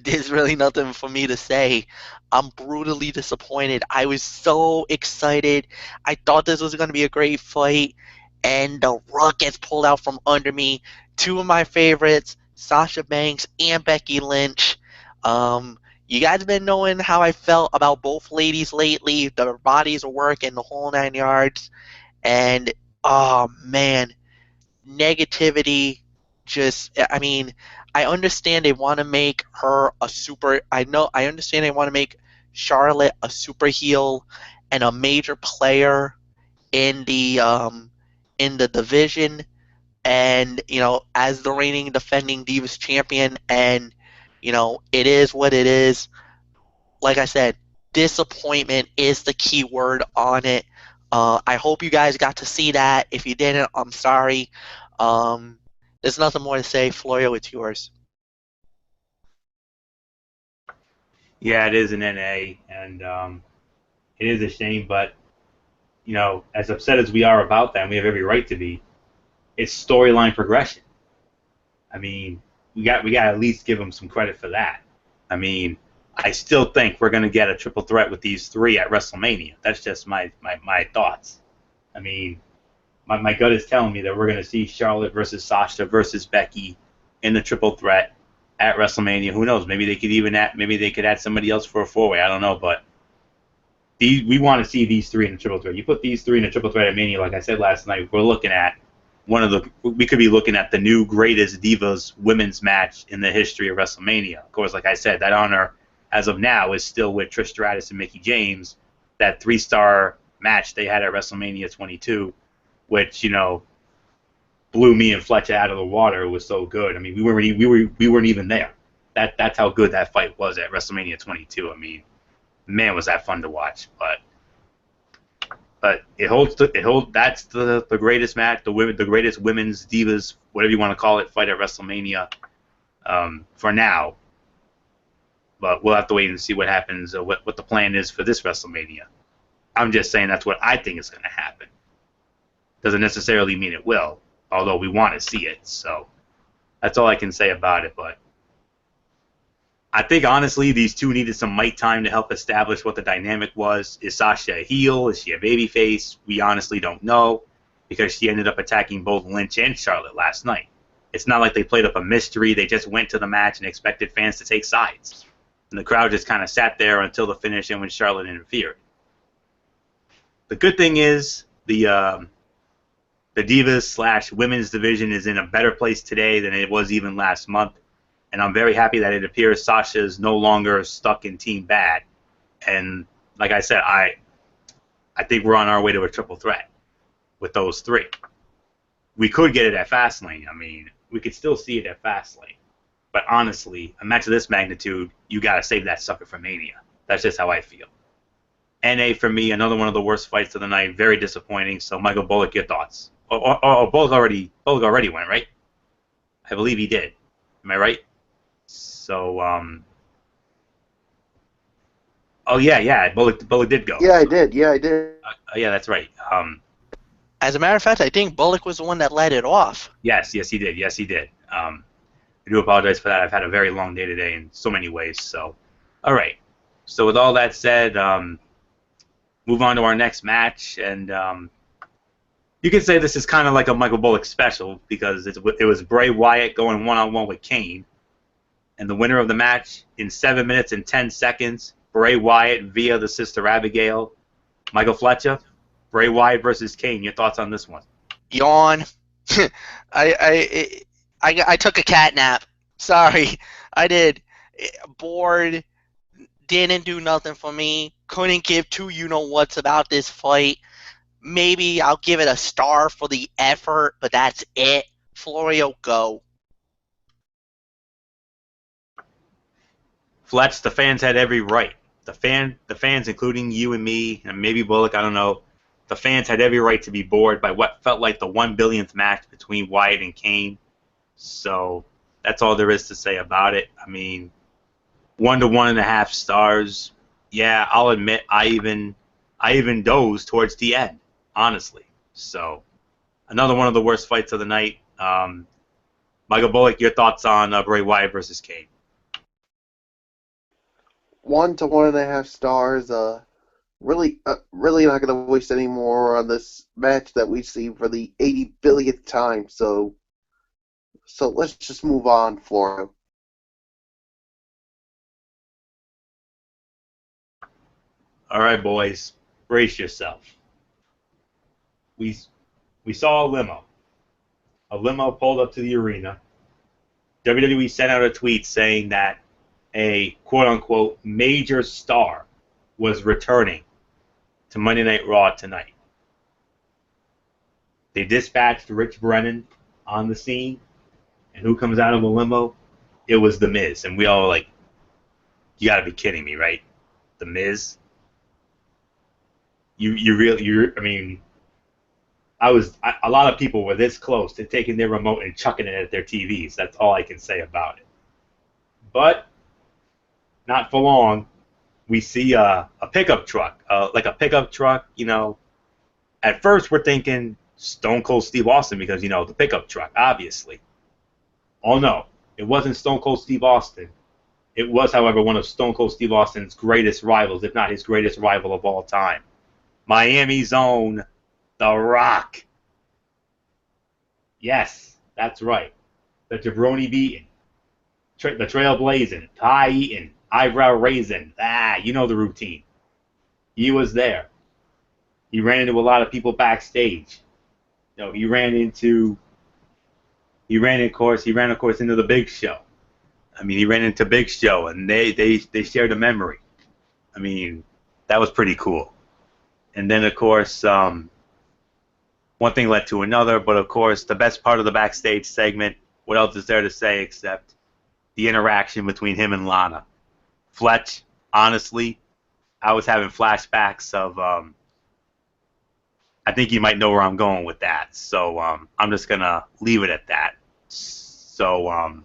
There's really nothing for me to say. I'm brutally disappointed. I was so excited. I thought this was going to be a great fight, and the rug gets pulled out from under me. Two of my favorites, Sasha Banks and Becky Lynch. You guys been knowing how I felt about both ladies lately. Their bodies are working the whole 9 yards, and oh man, negativity. Just, I mean, I understand they want to make her a super. I understand they want to make Charlotte a super heel and a major player in the division, and as the reigning defending Divas champion, and it is what it is. Like I said, disappointment is the key word on it. I hope you guys got to see that. If you didn't, I'm sorry. Um, there's nothing more to say. Florio, it's yours. Yeah, it is an NA, and it is a shame, but as upset as we are about that, and we have every right to be, it's storyline progression. I mean, we got to at least give them some credit for that. I mean, I still think we're going to get a triple threat with these three at WrestleMania. That's just my thoughts. I mean, my gut is telling me that we're going to see Charlotte versus Sasha versus Becky in the triple threat at WrestleMania. Who knows? Maybe they could add somebody else for a four-way. I don't know, but we want to see these three in the triple threat. You put these three in the triple threat at Mania, like I said last night, we could be looking at the new greatest Divas women's match in the history of WrestleMania. Of course, like I said, that honor as of now is still with Trish Stratus and Mickie James. That 3-star match they had at WrestleMania 22, which blew me and Fletcher out of the water. It was so good. I mean, we weren't even there. That's how good that fight was at WrestleMania 22. I mean, man, was that fun to watch. But that's the greatest match, the greatest women's Divas, whatever you want to call it, fight at WrestleMania for now. But we'll have to wait and see what happens, what the plan is for this WrestleMania. I'm just saying that's what I think is going to happen. Doesn't necessarily mean it will, although we want to see it. So That's all I can say about it. But I think, honestly, these two needed some mic time to help establish what the dynamic was. Is Sasha a heel? Is she a babyface? We honestly don't know, because she ended up attacking both Lynch and Charlotte last night. It's not like they played up a mystery. They just went to the match and expected fans to take sides. And the crowd just kind of sat there until the finish and when Charlotte interfered. The good thing is the Divas/women's division is in a better place today than it was even last month. And I'm very happy that it appears Sasha is no longer stuck in Team Bad. And like I said, I think we're on our way to a triple threat with those three. We could get it at Fastlane. I mean, we could still see it at Fastlane. But honestly, a match of this magnitude, you got to save that sucker for Mania. That's just how I feel. NA for me, another one of the worst fights of the night. Very disappointing. So, Michael Bullock, your thoughts? Bullock already went, right? I believe he did. Am I right? So, oh yeah, Bullock did go. Yeah, I did. Yeah, that's right. As a matter of fact, I think Bullock was the one that led it off. Yes, he did. I do apologize for that. I've had a very long day today in so many ways. So, all right. So with all that said, move on to our next match, and you could say this is kind of like a Michael Bullock special, because it was Bray Wyatt going one-on-one with Kane, and the winner of the match in 7 minutes and 10 seconds, Bray Wyatt via the Sister Abigail. Michael Fletcher, Bray Wyatt versus Kane. Your thoughts on this one? Yawn. I took a cat nap. Sorry, I did. Bored. Didn't do nothing for me. Couldn't give two you-know-whats about this fight. Maybe I'll give it a star for the effort, but that's it. Florio, go. Fletch, the fans had every right. The fans, including you and me, and maybe Bullock, I don't know, the fans had every right to be bored by what felt like the 1 billionth match between Wyatt and Kane. So that's all there is to say about it. I mean, 1 to 1.5 stars. Yeah, I'll admit I even dozed towards the end, honestly. So another one of the worst fights of the night. Michael Bullock, your thoughts on Bray Wyatt versus Kane? 1 to 1.5 stars. Really not going to waste any more on this match that we've seen for the 80 billionth time. So let's just move on, Flora. All right, boys, brace yourself. We saw a limo. A limo pulled up to the arena. WWE sent out a tweet saying that a quote-unquote major star was returning to Monday Night Raw tonight. They dispatched Rich Brennan on the scene, and who comes out of the limo? It was The Miz, and we all were like, you gotta be kidding me, right? The Miz? A lot of people were this close to taking their remote and chucking it at their TVs. That's all I can say about it. But not for long, we see a pickup truck, you know. At first, we're thinking Stone Cold Steve Austin because, you know, the pickup truck, obviously. Oh, no, it wasn't Stone Cold Steve Austin. It was, however, one of Stone Cold Steve Austin's greatest rivals, if not his greatest rival of all time. Miami's own The Rock. Yes, that's right. The jabroni beating, the trail blazing, pie eating, eyebrow raising. You know the routine. He was there. He ran into a lot of people backstage. You know, he ran of course into the Big Show. I mean, he ran into Big Show, and they shared a memory. I mean, that was pretty cool. And then, of course, one thing led to another, but of course, the best part of the backstage segment, what else is there to say except the interaction between him and Lana? Fletch, honestly, I was having flashbacks of, I think you might know where I'm going with that, so I'm just going to leave it at that. So,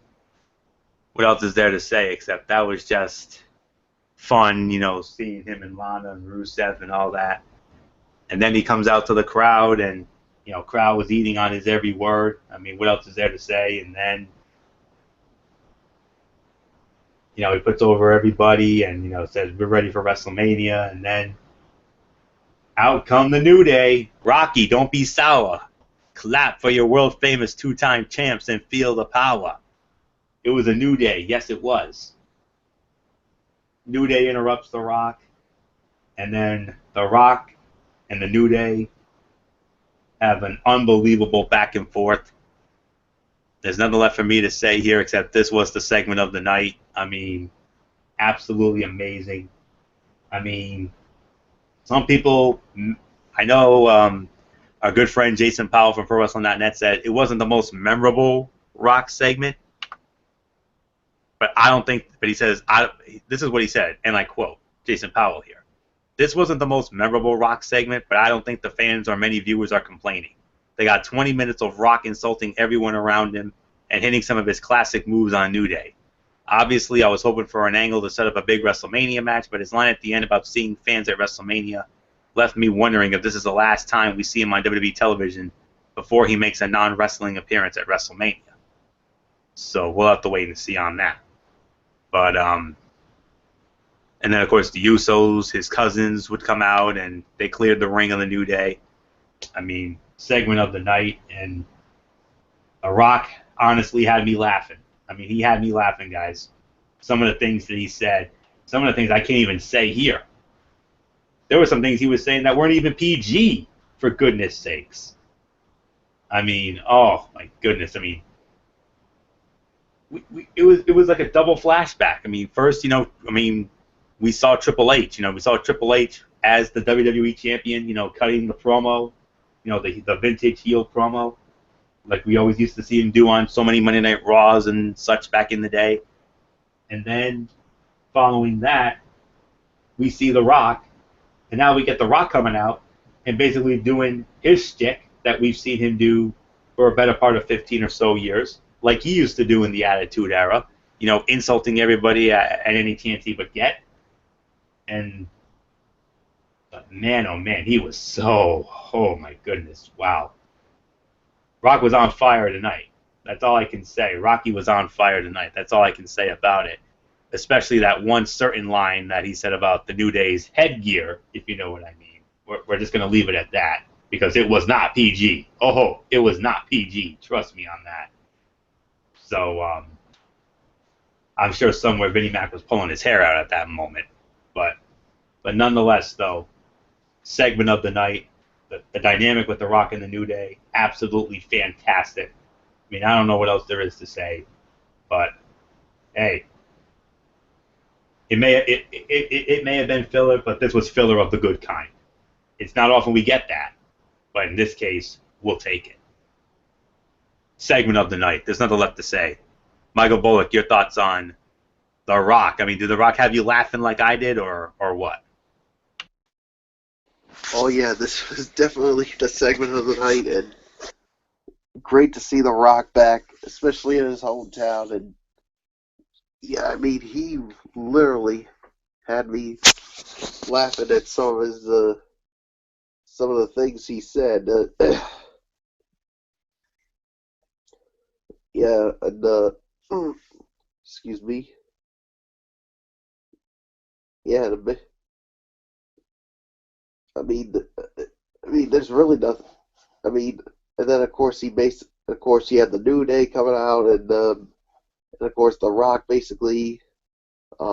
what else is there to say except that was just fun, you know, seeing him and Lana and Rusev and all that. And then he comes out to the crowd, and, you know, crowd was eating on his every word. I mean, what else is there to say? And then He puts over everybody and, says, we're ready for WrestleMania. And then out come the New Day. Rocky, don't be sour. Clap for your world famous two-time champs and feel the power. It was a New Day. Yes, it was. New Day interrupts The Rock. And then The Rock and the New Day have an unbelievable back and forth. There's nothing left for me to say here except this was the segment of the night. I mean, absolutely amazing. I mean, some people, I know our good friend Jason Powell from ProWrestling.net said it wasn't the most memorable Rock segment, but I don't think, but he says, this is what he said, and I quote Jason Powell here. This wasn't the most memorable Rock segment, but I don't think the fans or many viewers are complaining. They got 20 minutes of Rock insulting everyone around him and hitting some of his classic moves on New Day. Obviously, I was hoping for an angle to set up a big WrestleMania match, but his line at the end about seeing fans at WrestleMania left me wondering if this is the last time we see him on WWE television before he makes a non-wrestling appearance at WrestleMania. So we'll have to wait and see on that. But, and then, of course, the Usos, his cousins, would come out, and they cleared the ring on the New Day. I mean, segment of the night, and The Rock honestly had me laughing. I mean, he had me laughing, guys. Some of the things that he said, some of the things I can't even say here. There were some things he was saying that weren't even PG, for goodness sakes. I mean, oh my goodness. I mean, it was like a double flashback. I mean, first, we saw Triple H. We saw Triple H as the WWE champion. Cutting the promo. The vintage heel promo, like we always used to see him do on so many Monday Night Raws and such back in the day. And then, following that, we see The Rock, and now we get The Rock coming out and basically doing his shtick that we've seen him do for a better part of 15 or so years, like he used to do in the Attitude Era, insulting everybody at any chance he would get. And man, oh man, he was so, oh my goodness, wow. Rock was on fire tonight. That's all I can say. Rocky was on fire tonight. That's all I can say about it. Especially that one certain line that he said about the New Day's headgear, if you know what I mean. We're just going to leave it at that because it was not PG. Oh, it was not PG. Trust me on that. So I'm sure somewhere Vinnie Mac was pulling his hair out at that moment. But nonetheless, though, segment of the night, the dynamic with The Rock and the New Day, absolutely fantastic. I mean, I don't know what else there is to say, but hey, it may have been filler, but this was filler of the good kind. It's not often we get that, but in this case, we'll take it. Segment of the night. There's nothing left to say. Michael Bullock, your thoughts on The Rock? I mean, did The Rock have you laughing like I did, or what? Oh yeah, this was definitely the segment of the night, and great to see The Rock back, especially in his hometown. And yeah, I mean, he literally had me laughing at some of the things he said. Yeah, and excuse me. Yeah, I mean, there's really nothing. I mean, and then of course he had the New Day coming out, and of course The Rock basically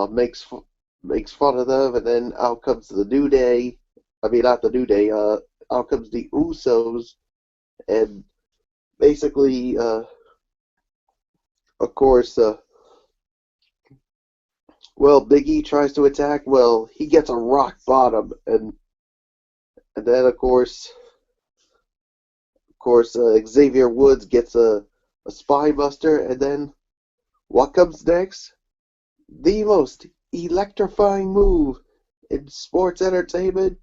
makes fun of them, and then out comes the New Day. I mean, not the New Day. Out comes the Usos, and basically, of course, Big E tries to attack. Well, he gets a rock bottom, and then of course, Xavier Woods gets a spine buster, and then what comes next? The most electrifying move in sports entertainment,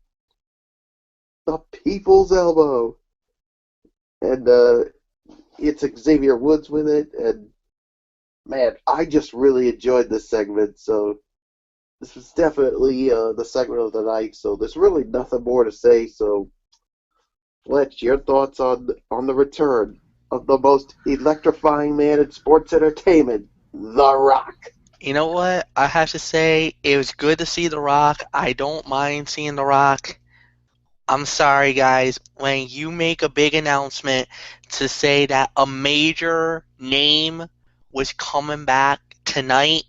the People's Elbow. And it's Xavier Woods with it, and man, I just really enjoyed this segment, so this was definitely the segment of the night, so there's really nothing more to say, so Fletch, your thoughts on the return of the most electrifying man in sports entertainment, The Rock. You know what? I have to say, it was good to see The Rock. I don't mind seeing The Rock. I'm sorry, guys. When you make a big announcement to say that a major name was coming back tonight,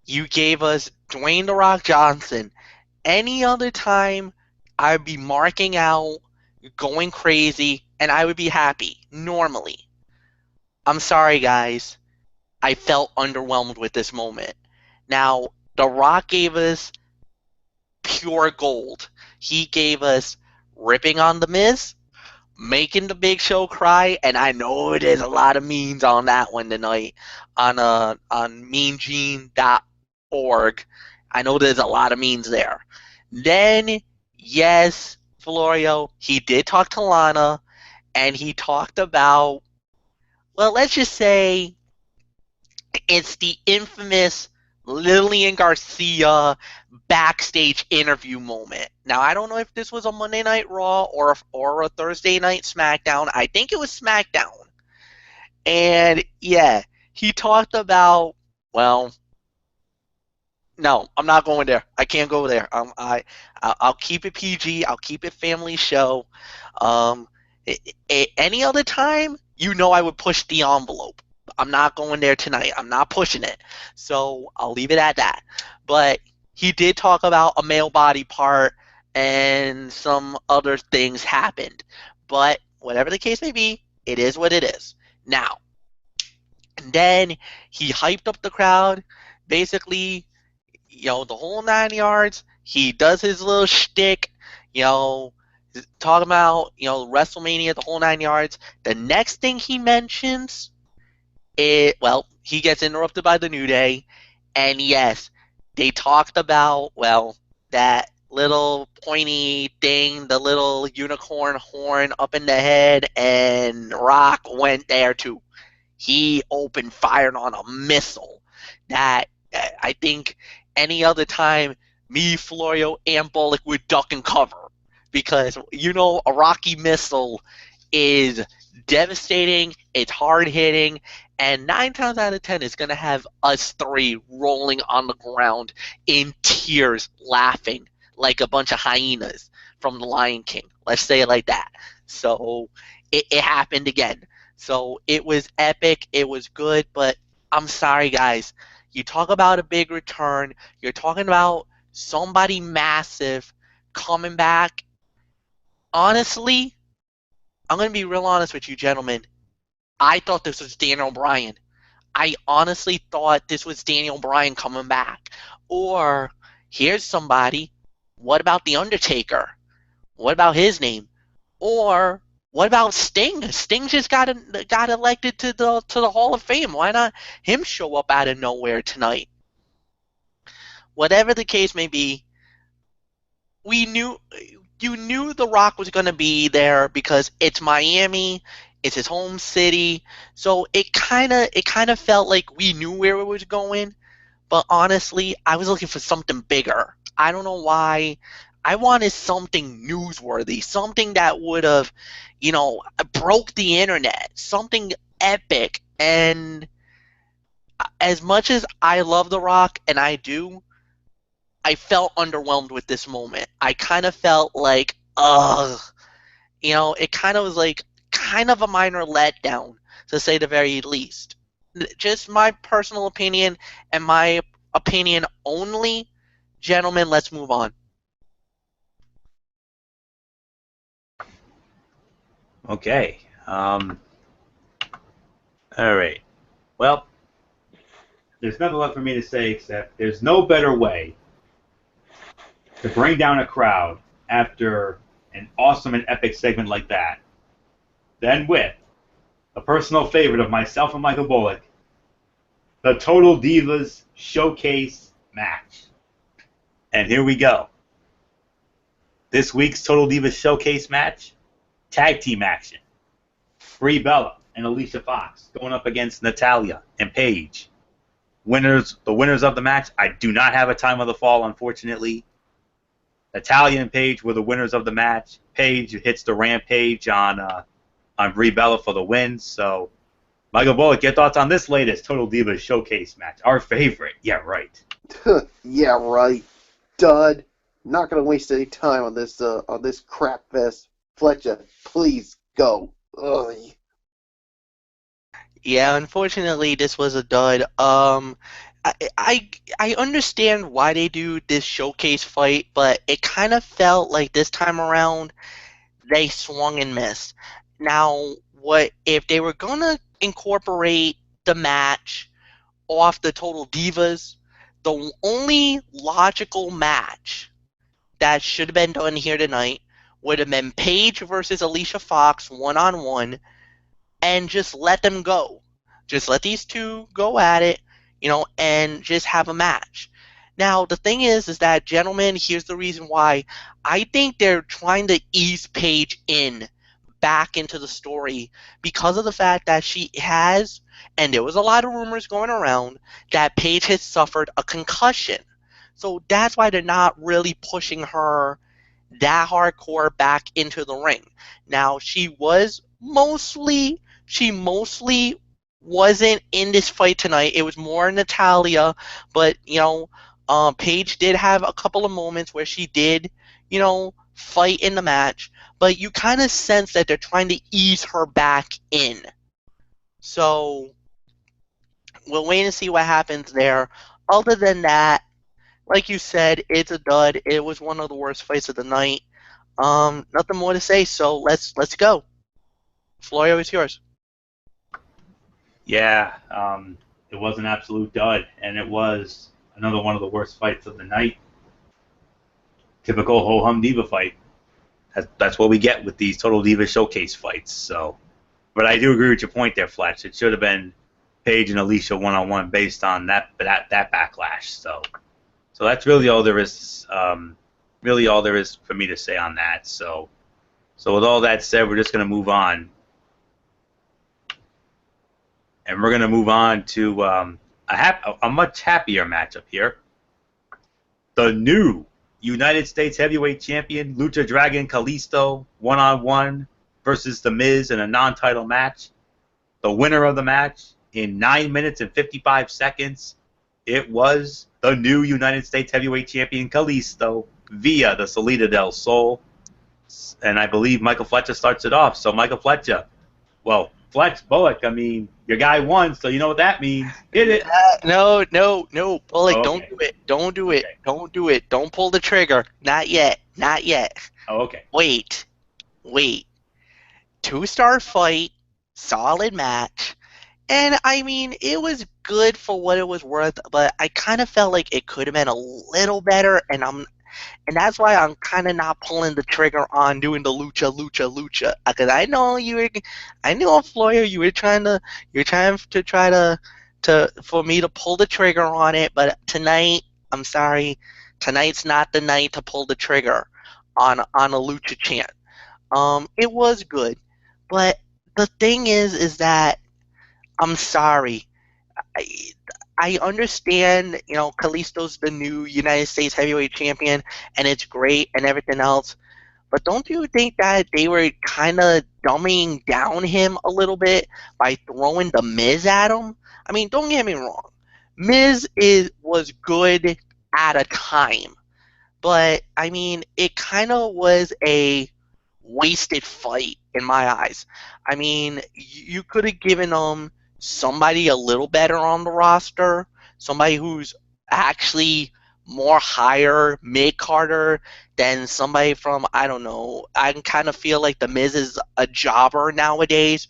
you gave us Dwayne The Rock Johnson. Any other time, I'd be marking out, going crazy, and I would be happy, normally. I'm sorry, guys. I felt underwhelmed with this moment. Now, The Rock gave us pure gold. He gave us ripping on The Miz, making the Big Show cry, and I know there's a lot of memes on that one tonight on meangene.org. I know there's a lot of memes there. Then, yes, Florio, he did talk to Lana, and he talked about, well, let's just say it's the infamous Lillian Garcia backstage interview moment. Now, I don't know if this was a Monday Night Raw or a Thursday Night SmackDown. I think it was SmackDown. And yeah, he talked about, well, no, I'm not going there. I can't go there. I'll keep it PG. I'll keep it family show. Um, any other time, I would push the envelope. I'm not going there tonight. I'm not pushing it. So I'll leave it at that. But he did talk about a male body part and some other things happened. But whatever the case may be, it is what it is. Now, and then he hyped up the crowd. Basically, the whole 9 yards. He does his little shtick, talking about, WrestleMania, the whole 9 yards. The next thing he mentions, he gets interrupted by the New Day. And yes, they talked about, that little pointy thing, the little unicorn horn up in the head, and Rock went there too. He opened fire on a missile that I think any other time me, Florio, and Bullock would duck and cover because a Rocky missile is devastating, it's hard hitting, and 9 times out of 10 it's going to have us three rolling on the ground in tears laughing like a bunch of hyenas from The Lion King. Let's say it like that. So it happened again. So it was epic, it was good, but I'm sorry, guys. You talk about a big return, you're talking about somebody massive coming back. Honestly, I'm going to be real honest with you, gentlemen. I thought this was Daniel Bryan. I honestly thought this was Daniel Bryan coming back. Or, here's somebody. What about The Undertaker? What about his name? Or, what about Sting? Sting just got elected to the Hall of Fame. Why not him show up out of nowhere tonight? Whatever the case may be, you knew The Rock was going to be there because it's Miami, it's his home city. So it kind of felt like we knew where it was going. But honestly, I was looking for something bigger. I don't know why. I wanted something newsworthy, something that would have, broke the internet, something epic. And as much as I love The Rock, and I do, I felt underwhelmed with this moment. I kind of felt like, ugh. It kind of was like kind of a minor letdown, to say the very least. Just my personal opinion and my opinion only. Gentlemen, let's move on. Okay. All right. Well, there's nothing left for me to say except there's no better way to bring down a crowd after an awesome and epic segment like that than with a personal favorite of myself and Michael Bullock, the Total Divas Showcase match. And here we go. This week's Total Divas Showcase match, tag team action. Brie Bella and Alicia Fox going up against Natalya and Paige. The winners of the match, I do not have a time of the fall, unfortunately. Natalya and Paige were the winners of the match. Paige hits the Rampage on Brie Bella for the win. So Michael Bullock, your thoughts on this latest Total Divas Showcase match? Our favorite. Yeah, right. Yeah, right. Dud. Not gonna waste any time on this crap fest. Fletcher, please go. Ugh. Yeah, unfortunately, this was a dud. I understand why they do this showcase fight, but it kind of felt like this time around they swung and missed. Now, what if they were gonna incorporate the match off the Total Divas? The only logical match that should have been done here tonight would have been Paige versus Alicia Fox 1-on-1, and just let them go. Just let these two go at it, and just have a match. Now, the thing is that, gentlemen, here's the reason why. I think they're trying to ease Paige back into the story because of the fact that she has, and there was a lot of rumors going around, that Paige has suffered a concussion. So that's why they're not really pushing her that hardcore back into the ring. Now, she mostly wasn't in this fight tonight. It was more Natalia, but Paige did have a couple of moments where she did, fight in the match. But you kind of sense that they're trying to ease her back in. So we'll wait and see what happens there. Other than that, like you said, it's a dud. It was one of the worst fights of the night. Nothing more to say. So let's go. Florio, is yours. Yeah, it was an absolute dud, and it was another one of the worst fights of the night. Typical ho-hum diva fight. That's what we get with these Total Diva Showcase fights. So, but I do agree with your point there, Fletch. It should have been Paige and Alicia 1-on-1 based on that backlash. So that's really all there is. Really all there is for me to say on that. So with all that said, we're just going to move on. And we're going to move on to a much happier matchup here. The new United States Heavyweight Champion, Lucha Dragon Kalisto, 1-on-1 versus The Miz in a non-title match. The winner of the match in 9 minutes and 55 seconds, it was the new United States Heavyweight Champion Kalisto via the Salida del Sol. And I believe Michael Fletcher starts it off. So Michael Fletcher, well, Fletch Bullock, I mean, your guy won, so you know what that means. Hit it. No, Bullock, Oh, okay. don't do it. Don't do it. Okay. Don't do it. Don't pull the trigger. Not yet. Not yet. Oh, okay. Wait. 2-star fight, solid match. And I mean, it was good for what it was worth, but I kind of felt like it could have been a little better, and that's why I'm kind of not pulling the trigger on doing the lucha, because I know Floyer, you're trying for me to pull the trigger on it, but tonight, I'm sorry, tonight's not the night to pull the trigger on a lucha chant. It was good, but the thing is that I'm sorry. I, I understand, Kalisto's the new United States Heavyweight Champion, and it's great and everything else. But don't you think that they were kind of dumbing down him a little bit by throwing the Miz at him? I mean, don't get me wrong. Miz was good at a time. But, I mean, it kind of was a wasted fight in my eyes. I mean, you could have given them somebody a little better on the roster, somebody who's actually more higher mid-carder than somebody from, I don't know, I kind of feel like The Miz is a jobber nowadays,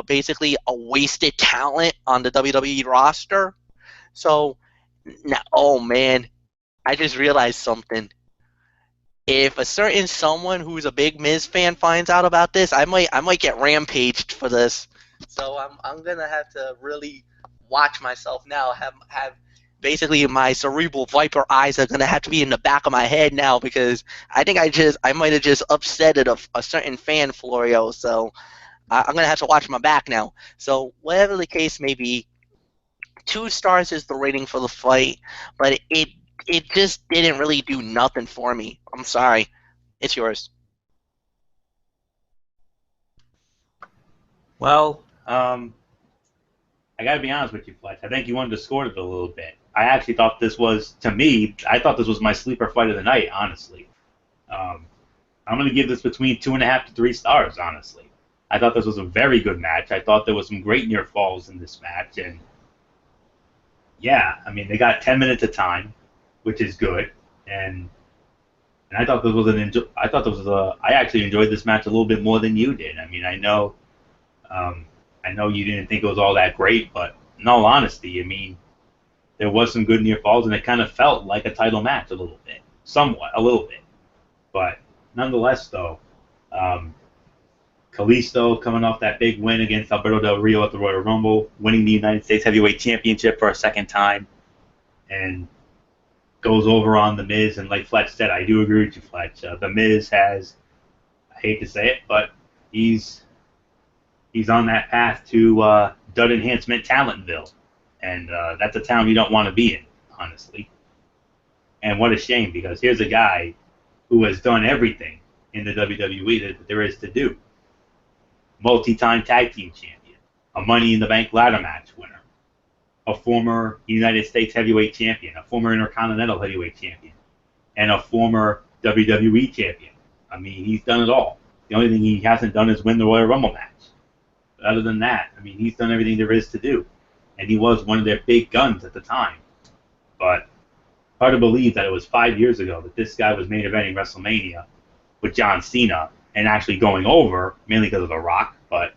basically a wasted talent on the WWE roster. So, now, oh man, I just realized something. If a certain someone who's a big Miz fan finds out about this, I might get rampaged for this. So I'm gonna have to really watch myself now. Have basically my cerebral viper eyes are gonna have to be in the back of my head now, because I think I might have just upsetted a certain fan, Florio. So I'm gonna have to watch my back now. So whatever the case may be, 2 stars is the rating for the fight, but it just didn't really do nothing for me. I'm sorry. It's yours. Well, I got to be honest with you, Fletch. I think you underscored it a little bit. I actually thought this was, to me, I thought this was my sleeper fight of the night, honestly. Um, I'm going to give this between 2.5 to 3 stars, honestly. I thought this was a very good match. I thought there was some great near falls in this match. And, yeah, I mean, they got 10 minutes of time, which is good. And I thought this was I actually enjoyed this match a little bit more than you did. I mean, I know you didn't think it was all that great, but in all honesty, I mean, there was some good near falls, and it kind of felt like a title match a little bit, a little bit. But nonetheless, though, Kalisto coming off that big win against Alberto Del Rio at the Royal Rumble, winning the United States Heavyweight Championship for a second time, and goes over on The Miz. And like Fletch said, I do agree with you, Fletch. The Miz has, I hate to say it, but he's on that path to dud enhancement Talentville. And that's a town you don't want to be in, honestly. And what a shame, because here's a guy who has done everything in the WWE that there is to do. Multi-time tag team champion, a Money in the Bank ladder match winner, a former United States heavyweight champion, a former Intercontinental heavyweight champion, and a former WWE champion. I mean, he's done it all. The only thing he hasn't done is win the Royal Rumble match. But other than that, I mean, he's done everything there is to do. And he was one of their big guns at the time. But hard to believe that it was 5 years ago that this guy was main eventing WrestleMania with John Cena and actually going over, mainly because of The Rock, but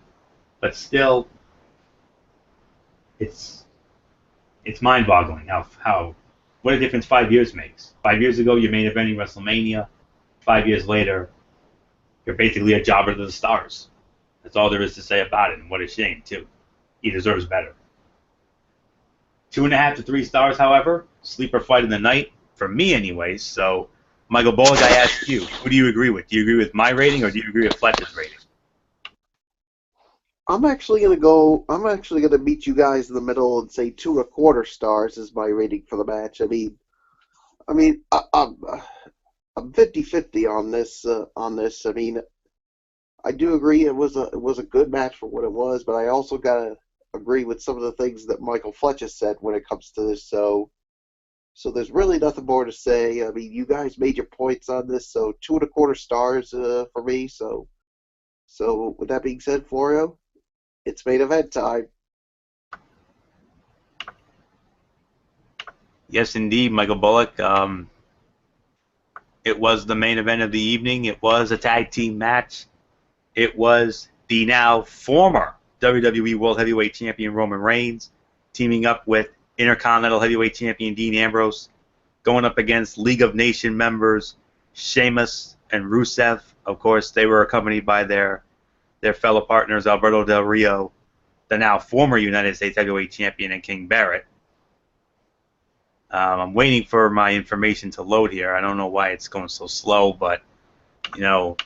still, it's mind-boggling how what a difference 5 years makes. 5 years ago, you're main eventing WrestleMania. 5 years later, you're basically a jobber to the stars. That's all there is to say about it, and what a shame, too. He deserves better. 2.5 to 3 stars, however, sleeper fight of the night, for me anyways. So, Michael Bullock, I ask you, who do you agree with? Do you agree with my rating, or do you agree with Fletcher's rating? I'm actually gonna meet you guys in the middle and say 2.25 stars is my rating for the match. I'm 50-50 on this. I mean, I do agree it was a good match for what it was, but I also gotta agree with some of the things that Michael Fletcher said when it comes to this. So there's really nothing more to say. I mean, you guys made your points on this, so 2.25 stars for me. So with that being said, Florio, it's main event time. Yes, indeed, Michael Bullock. It was the main event of the evening. It was a tag team match. It was the now former WWE World Heavyweight Champion Roman Reigns teaming up with Intercontinental Heavyweight Champion Dean Ambrose, going up against League of Nations members Sheamus and Rusev. Of course, they were accompanied by their fellow partners Alberto Del Rio, the now former United States Heavyweight Champion, and King Barrett. I'm waiting for my information to load here. I don't know why it's going so slow, but you know,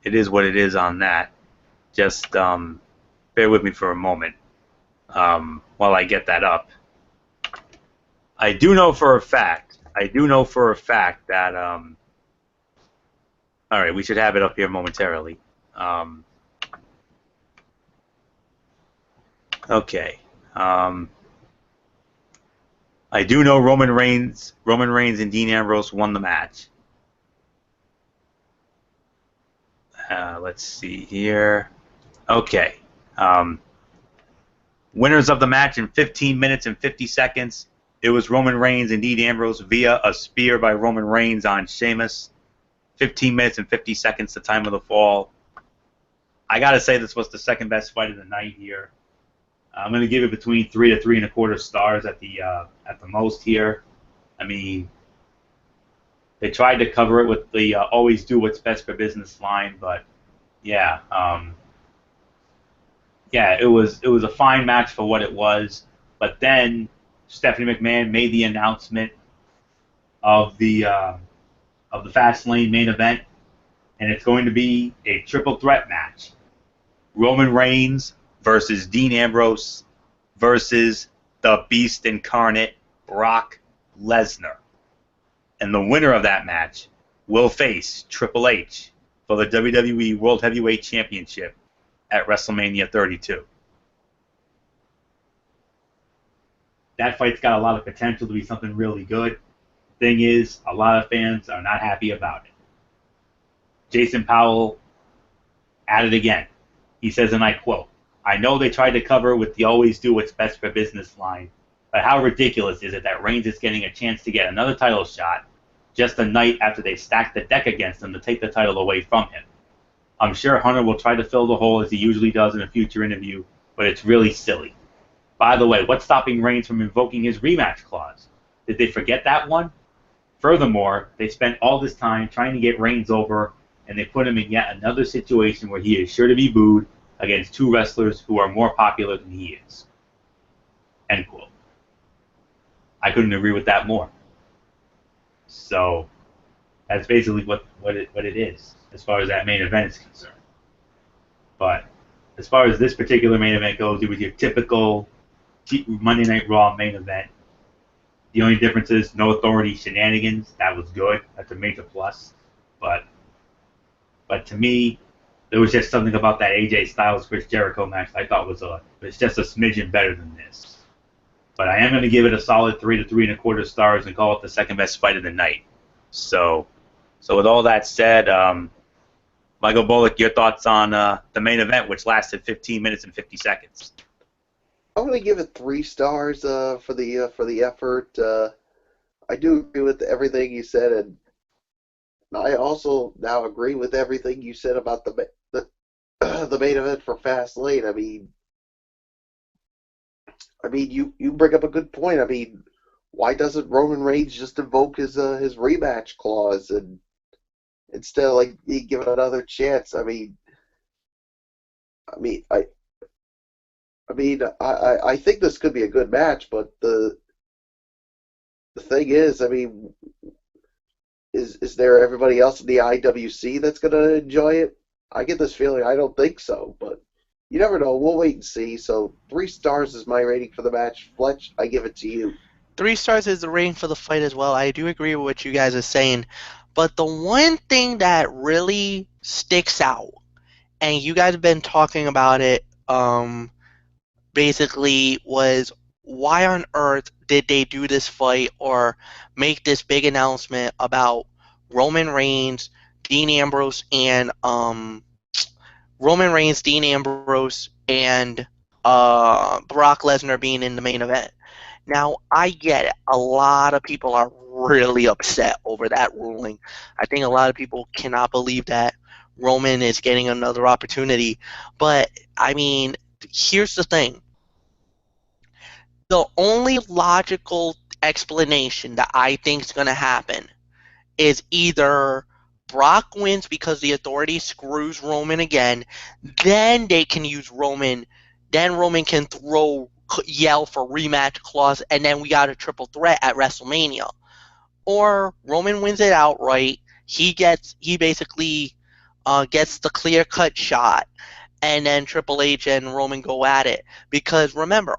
it is what it is on that. Just bear with me for a moment while I get that up. I do know for a fact that all right, we should have it up here momentarily. Okay. I do know Roman Reigns and Dean Ambrose won the match. Let's see here. Okay. Winners of the match in 15 minutes and 50 seconds. It was Roman Reigns and Dean Ambrose via a spear by Roman Reigns on Sheamus. 15 minutes and 50 seconds, the time of the fall. I got to say this was the second best fight of the night here. I'm going to give it between 3 to 3.25 stars at the most here. I mean, they tried to cover it with the always do what's best for business line, but yeah, it was a fine match for what it was. But then Stephanie McMahon made the announcement of the Fastlane main event, and it's going to be a triple threat match: Roman Reigns versus Dean Ambrose versus the Beast Incarnate, Brock Lesnar. And the winner of that match will face Triple H for the WWE World Heavyweight Championship at WrestleMania 32. that fight's got a lot of potential to be something really good. Thing is, a lot of fans are not happy about it. Jason Powell at it again. He says, and I quote, "I know they tried to cover with the always do what's best for business line, but how ridiculous is it that Reigns is getting a chance to get another title shot just a night after they stacked the deck against him to take the title away from him? I'm sure Hunter will try to fill the hole as he usually does in a future interview, but it's really silly. By the way, what's stopping Reigns from invoking his rematch clause? Did they forget that one? Furthermore, they spent all this time trying to get Reigns over, and they put him in yet another situation where he is sure to be booed against two wrestlers who are more popular than he is." End quote. I couldn't agree with that more. So that's basically what it is as far as that main event is concerned. But as far as this particular main event goes, it was your typical Monday Night Raw main event. The only difference is no authority shenanigans. That was good. That's a major plus. But to me, there was just something about that AJ Styles Chris Jericho match I thought was just a smidgen better than this. But I am going to give it a solid 3 to 3.25 stars and call it the second best fight of the night. So with all that said, Michael Bullock, your thoughts on the main event, which lasted 15 minutes and 50 seconds? I'm going to give it 3 stars for the effort. I do agree with everything you said, and I also now agree with everything you said about the main event for Fastlane. I mean, you bring up a good point. I mean, why doesn't Roman Reigns just invoke his rematch clause and instead of like give it another chance? I think this could be a good match, but the thing is, I mean, is there everybody else in the IWC that's going to enjoy it? I get this feeling. I don't think so, but you never know. We'll wait and see. So 3 stars is my rating for the match. Fletch, I give it to you. 3 stars is the rating for the fight as well. I do agree with what you guys are saying. But the one thing that really sticks out, and you guys have been talking about it, basically was why on earth did they do this fight or make this big announcement about Roman Reigns, Dean Ambrose, and Brock Lesnar being in the main event. Now, I get it. A lot of people are really upset over that ruling. I think a lot of people cannot believe that Roman is getting another opportunity. But, I mean, here's the thing. The only logical explanation that I think is going to happen is either Brock wins because the Authority screws Roman again, then they can use Roman, then Roman can yell for rematch clause, and then we got a triple threat at WrestleMania. Or Roman wins it outright, he basically gets the clear-cut shot, and then Triple H and Roman go at it. Because remember,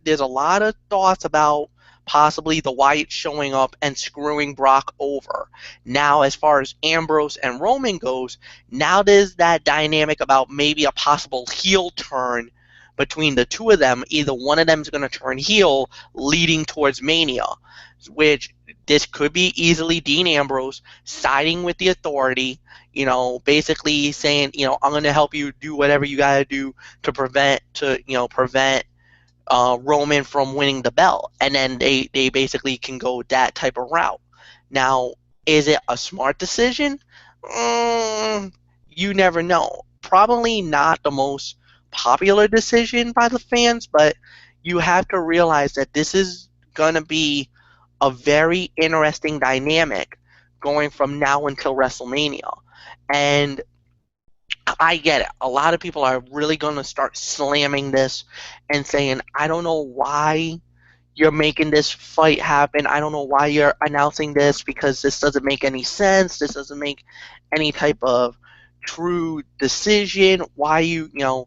there's a lot of thoughts about possibly the Wyatts showing up and screwing Brock over. Now, as far as Ambrose and Roman goes, now there's that dynamic about maybe a possible heel turn between the two of them. Either one of them is going to turn heel leading towards Mania, which this could be easily Dean Ambrose siding with the Authority, basically saying, I'm going to help you do whatever you got to do to prevent Roman from winning the belt. And then they basically can go that type of route. Now, is it a smart decision? You never know. Probably not the most popular decision by the fans, but you have to realize that this is going to be a very interesting dynamic going from now until WrestleMania. And I get it. A lot of people are really going to start slamming this and saying, I don't know why you're making this fight happen. I don't know why you're announcing this, because this doesn't make any sense. This doesn't make any type of true decision. Why the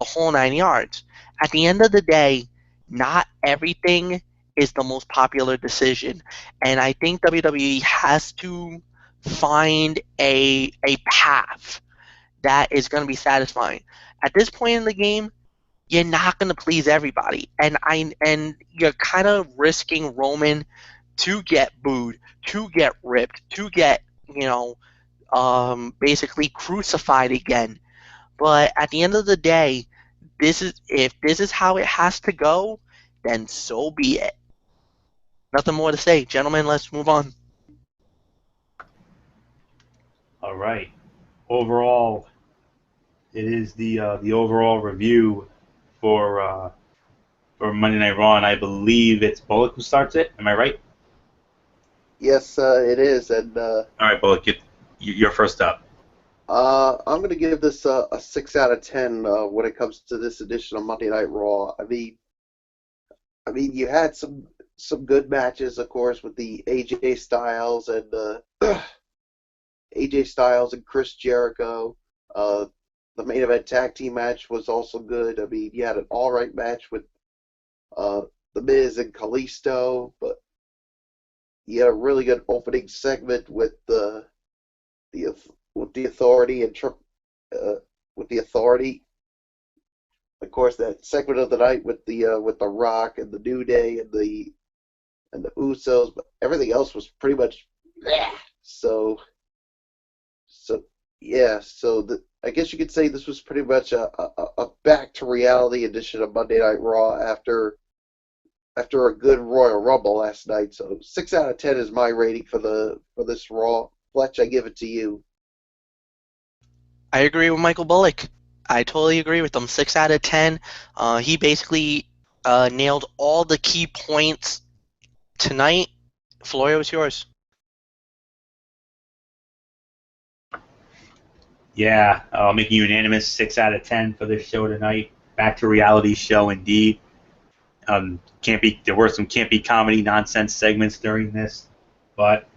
whole 9 yards. At the end of the day, not everything is the most popular decision. And I think WWE has to find a path that is going to be satisfying. At this point in the game, you're not going to please everybody. And you're kind of risking Roman to get booed, to get ripped, to get, basically crucified again. But at the end of the day, if this is how it has to go, then so be it. Nothing more to say. Gentlemen, let's move on. All right. Overall, it is the overall review for Monday Night Raw, and I believe it's Bullock who starts it. Am I right? Yes, it is, and All right, Bullock, you're first up. I'm going to give this a 6 out of 10 when it comes to this edition of Monday Night Raw. I mean, you had some good matches, of course, with the AJ Styles and AJ Styles and Chris Jericho. Uh, the main event tag team match was also good. I mean, you had an all right match with uh, The Miz and Kalisto, but you had a really good opening segment the with the Authority and with the Authority. Of course, that segment of the night with the Rock and the New Day and the Usos, but everything else was pretty much bleh. So yeah, I guess you could say this was pretty much a back to reality edition of Monday Night Raw after a good Royal Rumble last night. So 6 out of 10 is my rating for this Raw. Fletch, I give it to you. I agree with Michael Bullock. I totally agree with him. 6 out of 10. He basically nailed all the key points tonight. Florio, it's yours. Yeah, making unanimous 6 out of 10 for this show tonight. Back to reality show indeed. There were some campy comedy nonsense segments during this, but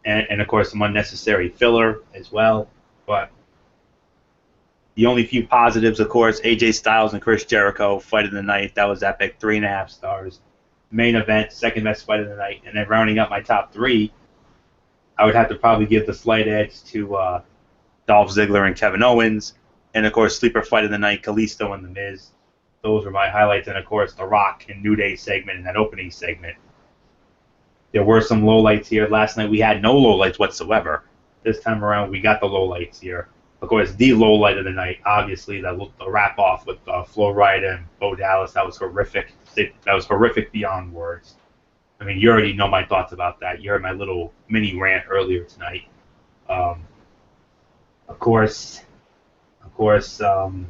and of course some unnecessary filler as well. But the only few positives, of course, AJ Styles and Chris Jericho fight of the night. That was epic, 3.5 stars. Main event, second best fight of the night, and then rounding up my top three, I would have to probably give the slight edge to Dolph Ziggler and Kevin Owens, and of course sleeper fight of the night, Kalisto and The Miz. Those were my highlights, and of course the Rock and New Day segment and that opening segment. There were some lowlights here. Last night we had no lowlights whatsoever. This time around we got the lowlights here. Of course, the lowlight of the night, obviously, the wrap off with Flo Rida and Bo Dallas. That was horrific. That was horrific beyond words. I mean, you already know my thoughts about that. You heard my little mini rant earlier tonight. Of course, the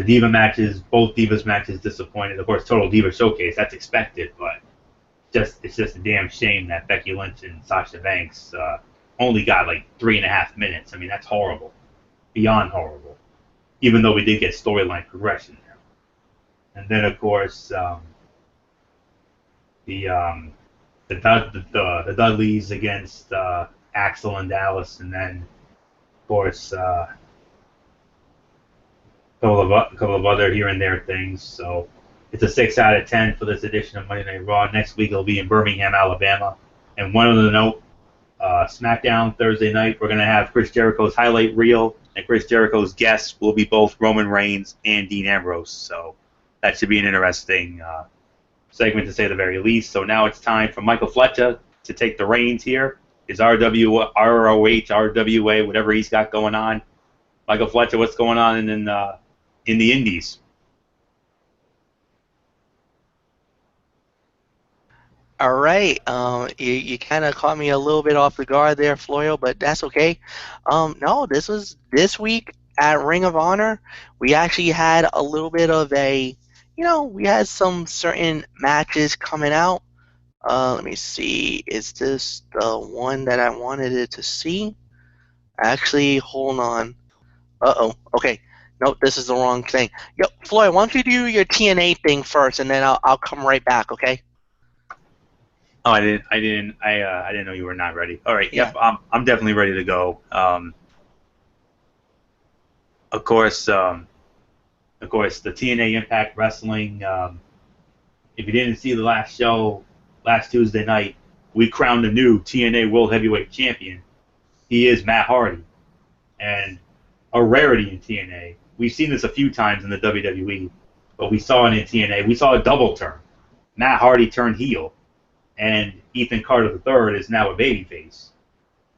Diva matches, both Divas matches disappointed. Of course, Total Diva Showcase, that's expected, but it's just a damn shame that Becky Lynch and Sasha Banks only got like 3.5 minutes. I mean, that's horrible, beyond horrible. Even though we did get storyline progression there, and then of course the Dudleys against Axel and Dallas, and then of course a couple of other here and there things. So it's a 6 out of 10 for this edition of Monday Night Raw. Next week it'll be in Birmingham, Alabama. And one other note, SmackDown Thursday night, we're going to have Chris Jericho's highlight reel, and Chris Jericho's guests will be both Roman Reigns and Dean Ambrose. So that should be an interesting segment, to say the very least. So now it's time for Michael Fletcher to take the reins here. His ROH, RWA, whatever he's got going on. Michael Fletcher, what's going on in the Indies? All right. You kind of caught me a little bit off the guard there, Florio, but that's okay. No, this week at Ring of Honor. We actually had a little bit of we had some certain matches coming out. Let me see. Is this the one that I wanted it to see? Actually, hold on. Uh-oh. Okay. Nope, this is the wrong thing. Yo, Floyd, why don't you do your TNA thing first, and then I'll come right back, okay? Oh, I didn't know you were not ready. All right. Yeah. Yep. I'm definitely ready to go. Of course, the TNA Impact Wrestling. If you didn't see the last show last Tuesday night, we crowned a new TNA World Heavyweight Champion. He is Matt Hardy, and a rarity in TNA. we've seen this a few times in the WWE, but we saw it in TNA. We saw a double turn. Matt Hardy turned heel, and Ethan Carter III is now a babyface,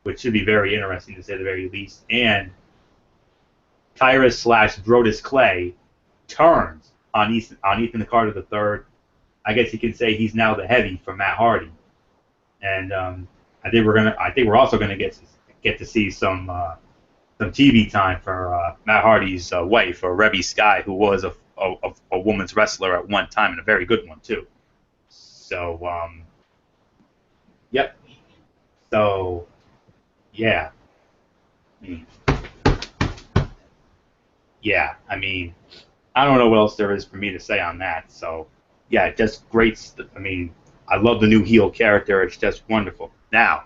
which should be very interesting to say the very least. And Tyrus/Brodus Clay turns on Ethan Carter III. I guess you could say he's now the heavy for Matt Hardy, and I think we're also gonna get to see some TV time for Matt Hardy's wife, or Reby Sky, who was a woman's wrestler at one time, and a very good one too. So yep. So yeah. Yeah, I mean, I don't know what else there is for me to say on that. So, yeah, just great. I mean, I love the new heel character. It's just wonderful. Now,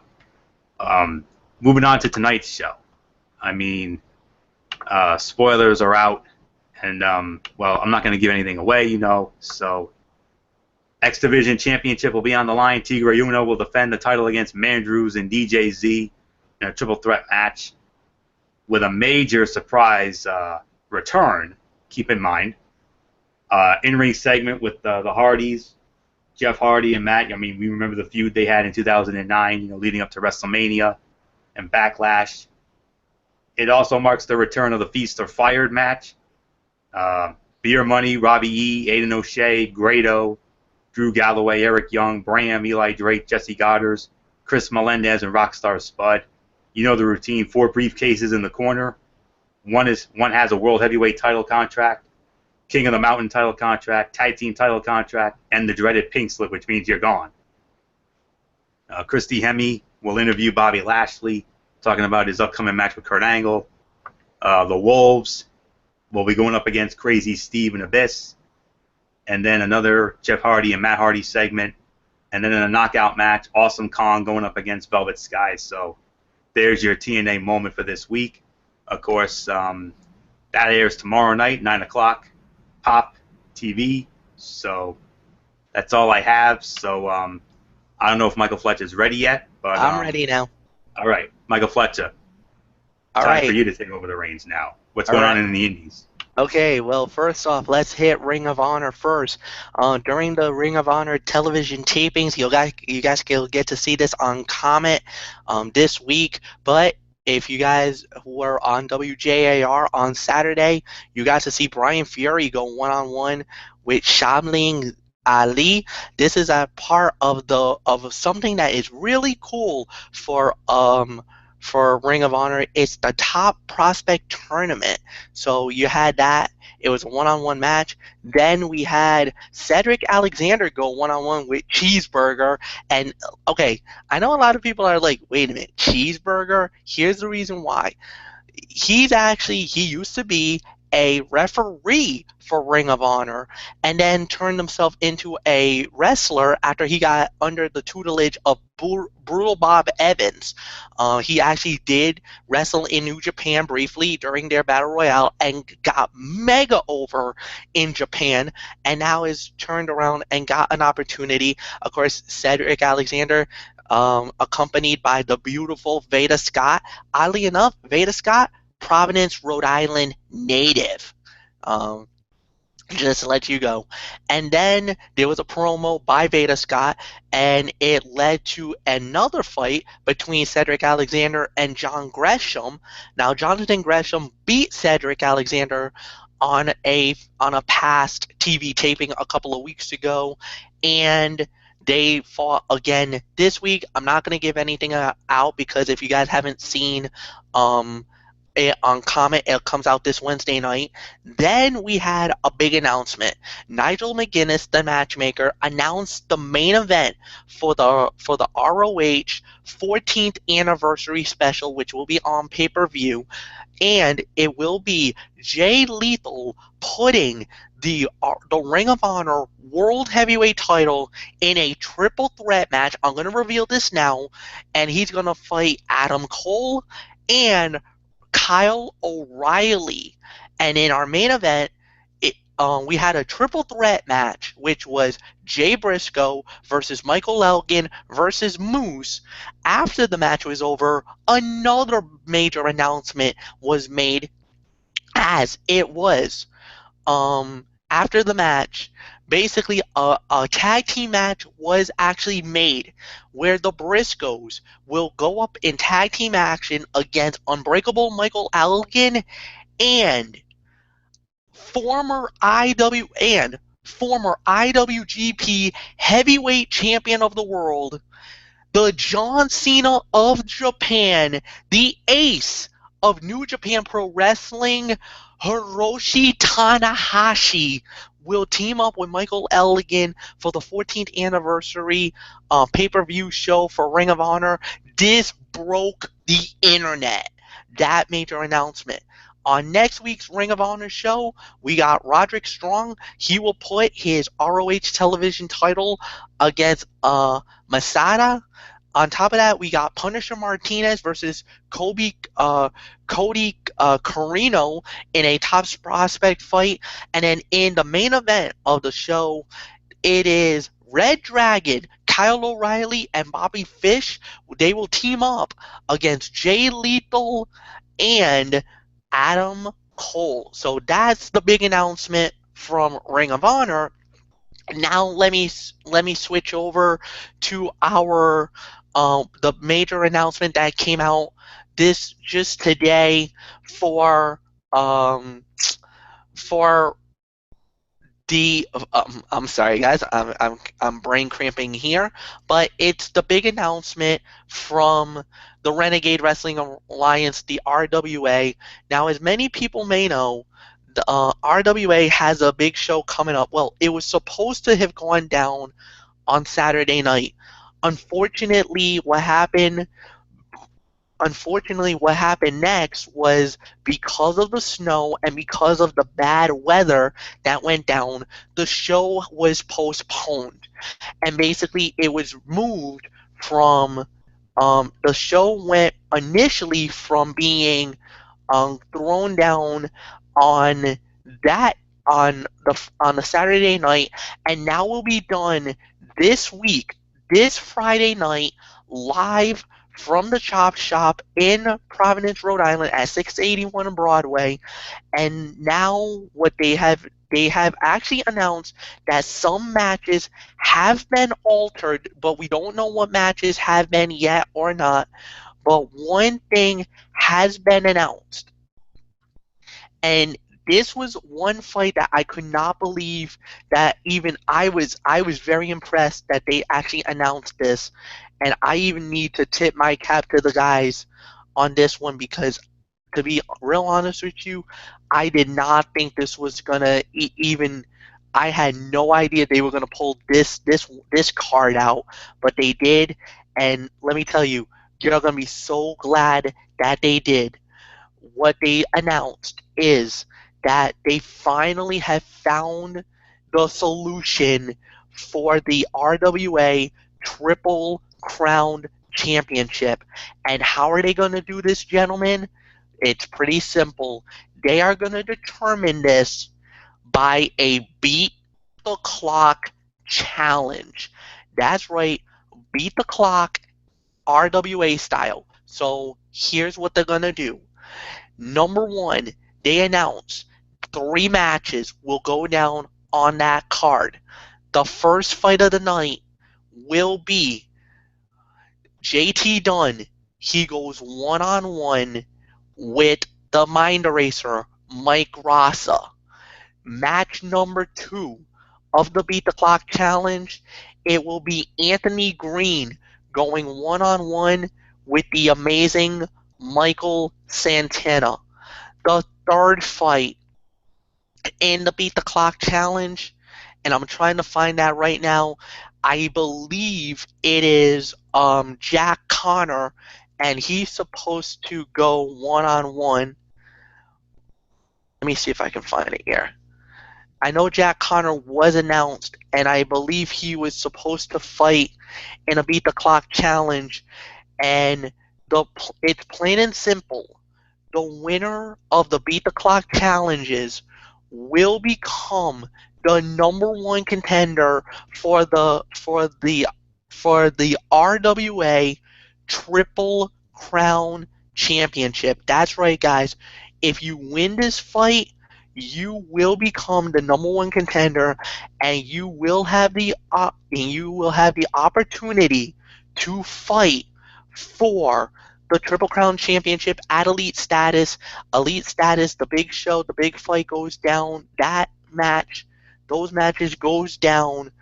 moving on to tonight's show. I mean, spoilers are out, and well, I'm not going to give anything away, you know. So, X Division Championship will be on the line. Tigre Uno will defend the title against Mandrews and DJZ in a triple threat match with a major surprise return, keep in mind. In-ring segment with the Hardys, Jeff Hardy and Matt. I mean, we remember the feud they had in 2009, you know, leading up to WrestleMania and Backlash. It also marks the return of the Feast or Fired match. Beer Money, Robbie E., Aiden O'Shea, Grado, Drew Galloway, Eric Young, Bram, Eli Drake, Jesse Goddard, Chris Melendez, and Rockstar Spud. You know the routine: 4 briefcases in the corner. One has a World Heavyweight title contract, King of the Mountain title contract, Tag Team title contract, and the dreaded pink slip, which means you're gone. Christy Hemme will interview Bobby Lashley, talking about his upcoming match with Kurt Angle. The Wolves will be going up against Crazy Steve and Abyss. And then another Jeff Hardy and Matt Hardy segment. And then in a knockout match, Awesome Kong going up against Velvet Sky. So there's your TNA moment for this week. Of course, that airs tomorrow night, 9 o'clock, Pop TV. So that's all I have. So I don't know if Michael Fletcher's ready yet, but I'm ready now. All right, Michael Fletcher. Time for you to take over the reins now. What's going on in the Indies? Okay, well, first off, let's hit Ring of Honor first. During the Ring of Honor television tapings, you guys will get to see this on Comet this week. But if you guys were on WJAR on Saturday, you got to see Brian Fury go one-on-one with Shamling Ali. This is a part of something that is really cool for Ring of Honor. It's the Top Prospect Tournament. So you had that. It was a one-on-one match. Then we had Cedric Alexander go one-on-one with Cheeseburger. And, okay, I know a lot of people are like, wait a minute, Cheeseburger? Here's the reason why. He used to be a referee for Ring of Honor, and then turned himself into a wrestler after he got under the tutelage of Brutal Bob Evans. He actually did wrestle in New Japan briefly during their Battle Royale and got mega over in Japan, and now is turned around and got an opportunity. Of course, Cedric Alexander, accompanied by the beautiful Veda Scott. Oddly enough, Veda Scott, Providence, Rhode Island native. Just to let you go. And then there was a promo by Veda Scott, and it led to another fight between Cedric Alexander and John Gresham. Now, Jonathan Gresham beat Cedric Alexander on a past TV taping a couple of weeks ago, and they fought again this week. I'm not going to give anything out because if you guys haven't seen it on Comet, it comes out this Wednesday night. Then we had a big announcement. Nigel McGuinness, the matchmaker, announced the main event for the ROH 14th anniversary special, which will be on pay-per-view, and it will be Jay Lethal putting the Ring of Honor World Heavyweight title in a triple threat match. I'm going to reveal this now, and he's going to fight Adam Cole and Kyle O'Reilly. And in our main event, we had a triple threat match, which was Jay Briscoe versus Michael Elgin versus Moose. After the match was over, another major announcement was made as it was. After the match, basically a tag team match was actually made where the Briscoes will go up in tag team action against Unbreakable Michael Elgin and former IWGP Heavyweight Champion of the World, the John Cena of Japan, the ace of New Japan Pro Wrestling, Hiroshi Tanahashi, will team up with Michael Elgin for the 14th anniversary pay-per-view show for Ring of Honor. This broke the internet. That major announcement. On next week's Ring of Honor show, we got Roderick Strong. He will put his ROH television title against Masada. On top of that, we got Punisher Martinez versus Cody Carino in a top prospect fight. And then in the main event of the show, it is Red Dragon, Kyle O'Reilly, and Bobby Fish. They will team up against Jay Lethal and Adam Cole. So that's the big announcement from Ring of Honor. Now let me switch over to our the major announcement that came out just today for the I'm sorry guys, I'm brain cramping here, but it's the big announcement from the Renegade Wrestling Alliance, the RWA. Now, as many people may know, the RWA has a big show coming up. Well, it was supposed to have gone down on Saturday night. Unfortunately, what happened next was, because of the snow and because of the bad weather that went down, the show was postponed. And basically, it was moved from the show went initially from being thrown down on the Saturday night, and now will be done this week, this Friday night, live from the Chop Shop in Providence, Rhode Island at 681 Broadway. And now what they have actually announced that some matches have been altered, but we don't know what matches have been yet or not. But one thing has been announced, and this was one fight that I could not believe that even I was very impressed that they actually announced this, and I even need to tip my cap to the guys on this one, because to be real honest with you, I did not think this was gonna even. I had no idea they were gonna pull this card out, but they did, and let me tell you, you're gonna be so glad that they did. What they announced is that they finally have found the solution for the RWA Triple Crown Championship. And how are they going to do this, gentlemen? It's pretty simple. They are going to determine this by a beat the clock challenge. That's right, beat the clock RWA style. So here's what they're going to do. Number one, they announce 3 matches will go down on that card. The first fight of the night will be JT Dunn. He goes one-on-one with the Mind Eraser, Mike Rassa. Match number 2 of the Beat the Clock Challenge, it will be Anthony Green going one-on-one with the amazing Michael Santana. The third fight in the Beat the Clock Challenge, and I'm trying to find that right now, I believe it is Jack Connor, and he's supposed to go one-on-one. Let me see if I can find it here. I know Jack Connor was announced, and I believe he was supposed to fight in a Beat the Clock Challenge, and it's plain and simple. The winner of the Beat the Clock Challenges will become the number 1 contender for the RWA Triple Crown Championship. That's right, guys. If you win this fight, you will become the #1 contender, and you will have the opportunity to fight for the Triple Crown Championship at Elite Status. Elite Status, the big show, the big fight goes down. Those matches goes down.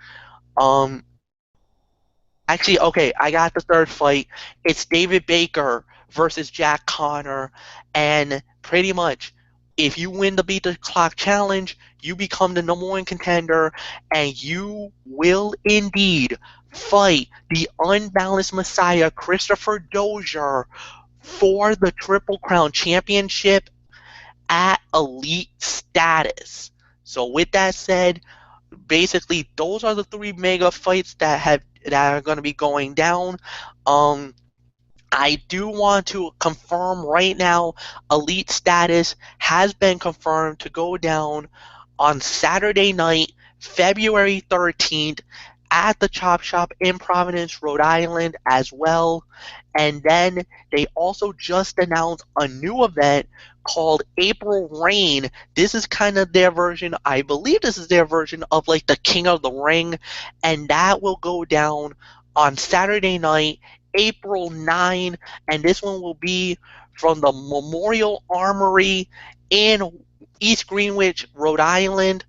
Actually, okay, I got the third fight. It's David Baker versus Jack Connor, and pretty much, if you win the Beat the Clock challenge, you become the #1 contender, and you will indeed fight the unbalanced Messiah, Christopher Dozier, for the Triple Crown Championship at Elite Status. So with that said, basically those are the three mega fights that are going to be going down. Um, I do want to confirm right now, Elite Status has been confirmed to go down on Saturday night, February 13th, at the Chop Shop in Providence, Rhode Island as well. And then they also just announced a new event called April Rain. This is kind of their version, I believe this is their version of like the King of the Ring. And that will go down on Saturday night, April 9. And this one will be from the Memorial Armory in East Greenwich, Rhode Island.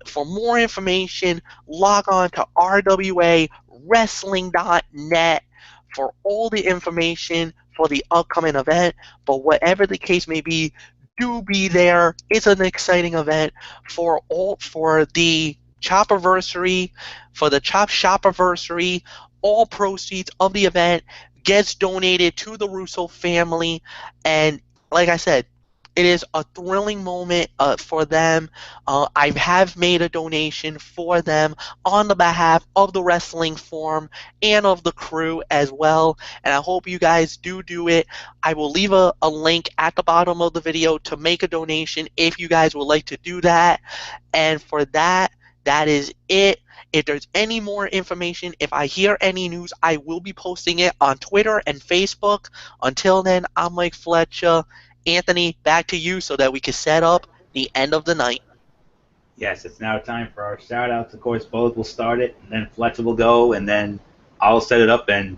For more information, log on to rwawrestling.net for all the information for the upcoming event. But whatever the case may be, do be there. It's an exciting event for the Choppiversary, for the Chop Shopiversary. All proceeds of the event gets donated to the Russo family, and like I said, it is a thrilling moment for them. I have made a donation for them on the behalf of the Wrestling Forum and of the crew as well, and I hope you guys do it. I will leave a link at the bottom of the video to make a donation if you guys would like to do that. And for that is it. If there's any more information, if I hear any news, I will be posting it on Twitter and Facebook. Until then, I'm Mike Fletcher. Anthony, back to you so that we can set up the end of the night. Yes, it's now time for our shout-outs. Of course, both will start it, and then Fletcher will go, and then I'll set it up. And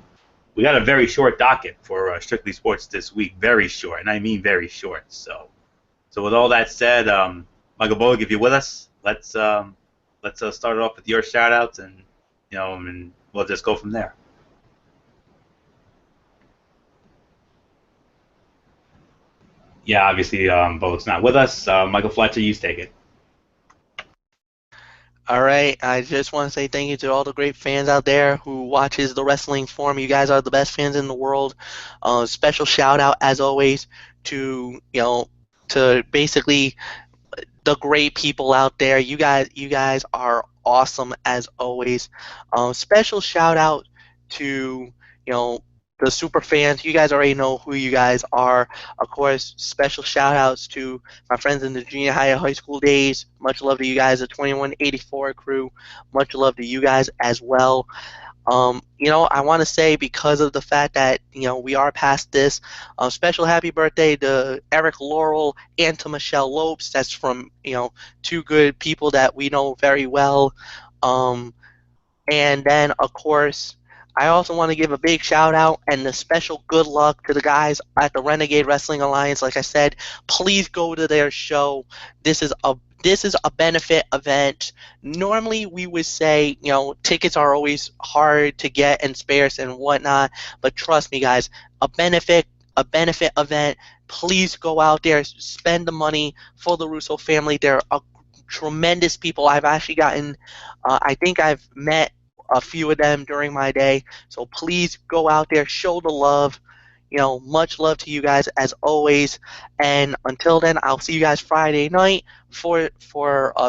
we got a very short docket for Strictly Sports this week. Very short, and I mean very short. So with all that said, Michael Bogue, if you're with us, let's start it off with your shout-outs, and and we'll just go from there. Yeah, obviously, Bogue's not with us. Michael Fletcher, you take it. All right, I just want to say thank you to all the great fans out there who watches the Wrestling Forum. You guys are the best fans in the world. Special shout out, as always, to to basically the great people out there. You guys are awesome as always. Special shout out to the super fans. You guys already know who you guys are. Of course, special shout outs to my friends in the junior high and high school days. Much love to you guys, the 2184 crew. Much love to you guys as well. I want to say, because of the fact that we are past this, special happy birthday to Eric Laurel and to Michelle Lopes. That's from two good people that we know very well. And then, of course, I also want to give a big shout out and a special good luck to the guys at the Renegade Wrestling Alliance. Like I said, please go to their show. This is a benefit event. Normally we would say, tickets are always hard to get and scarce and whatnot, but trust me guys, a benefit event. Please go out there, spend the money for the Russo family. They're a tremendous people. I've actually gotten, I think I've met a few of them during my day. So please go out there, show the love. Much love to you guys as always. And until then, I'll see you guys Friday night for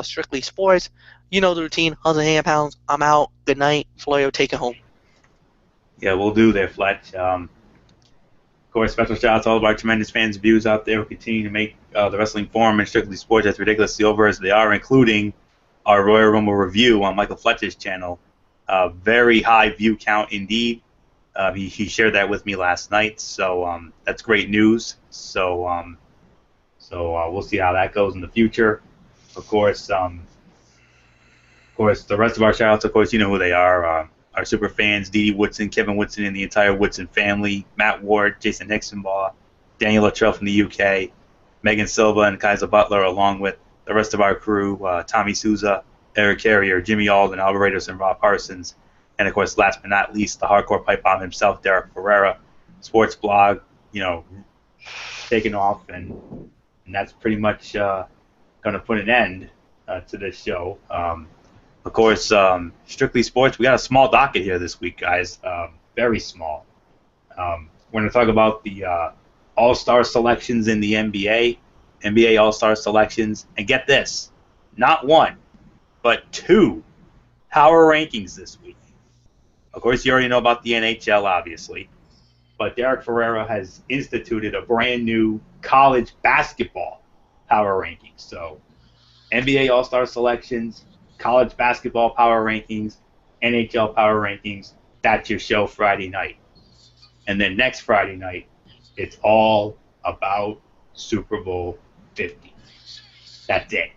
Strictly Sports. You know the routine. Huzzle hand pounds. I'm out. Good night. Floyo, take it home. Yeah, we'll do there, Fletch. Of course, special shout out to all of our tremendous fans and viewers out there who continue to make the Wrestling Forum and Strictly Sports as ridiculously over as they are, including our Royal Rumble review on Michael Fletcher's channel. Very high view count indeed. He shared that with me last night, so that's great news. So So we'll see how that goes in the future. Of course, the rest of our shout-outs, of course, you know who they are. Our super fans, Dee Dee Woodson, Kevin Woodson, and the entire Woodson family, Matt Ward, Jason Nixonbaugh, Daniel Luttrell from the UK, Megan Silva, and Kaiser Butler, along with the rest of our crew, Tommy Souza, Eric Carrier, Jimmy Alden, Albert Raiders, and Rob Parsons. And, of course, last but not least, the hardcore pipe bomb himself, Derek Ferreira, sports blog, taking off. And that's pretty much going to put an end to this show. Of course, strictly sports. We got a small docket here this week, guys. Very small. We're going to talk about the All-Star selections in the NBA, NBA All-Star selections, and get this, not one, but two power rankings this week. Of course, you already know about the NHL, obviously, but Derek Ferreira has instituted a brand new college basketball power rankings. So, NBA All-Star selections, college basketball power rankings, NHL power rankings. That's your show Friday night. And then next Friday night, it's all about Super Bowl 50. That's it.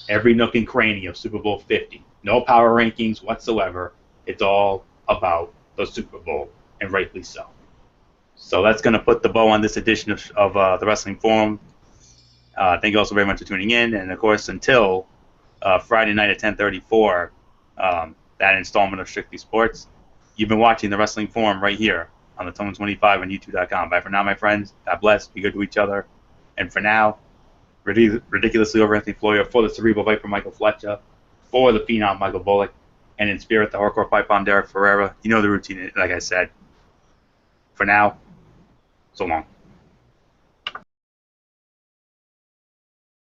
Every nook and cranny of Super Bowl 50. No power rankings whatsoever. It's all about the Super Bowl, and rightfully so. So that's going to put the bow on this edition of the Wrestling Forum. Thank you also very much for tuning in. And, of course, until Friday night at 10:34, that installment of Strictly Sports, you've been watching the Wrestling Forum right here on the Tone 25 on YouTube.com. Bye for now, my friends. God bless. Be good to each other. And for now, ridiculously over Anthony Floyer, for the Cerebral Viper Michael Fletcher, for the Phenom Michael Bullock, and in spirit the Hardcore Pipe Bomb Derek Ferreira. You know the routine, like I said. For now, so long.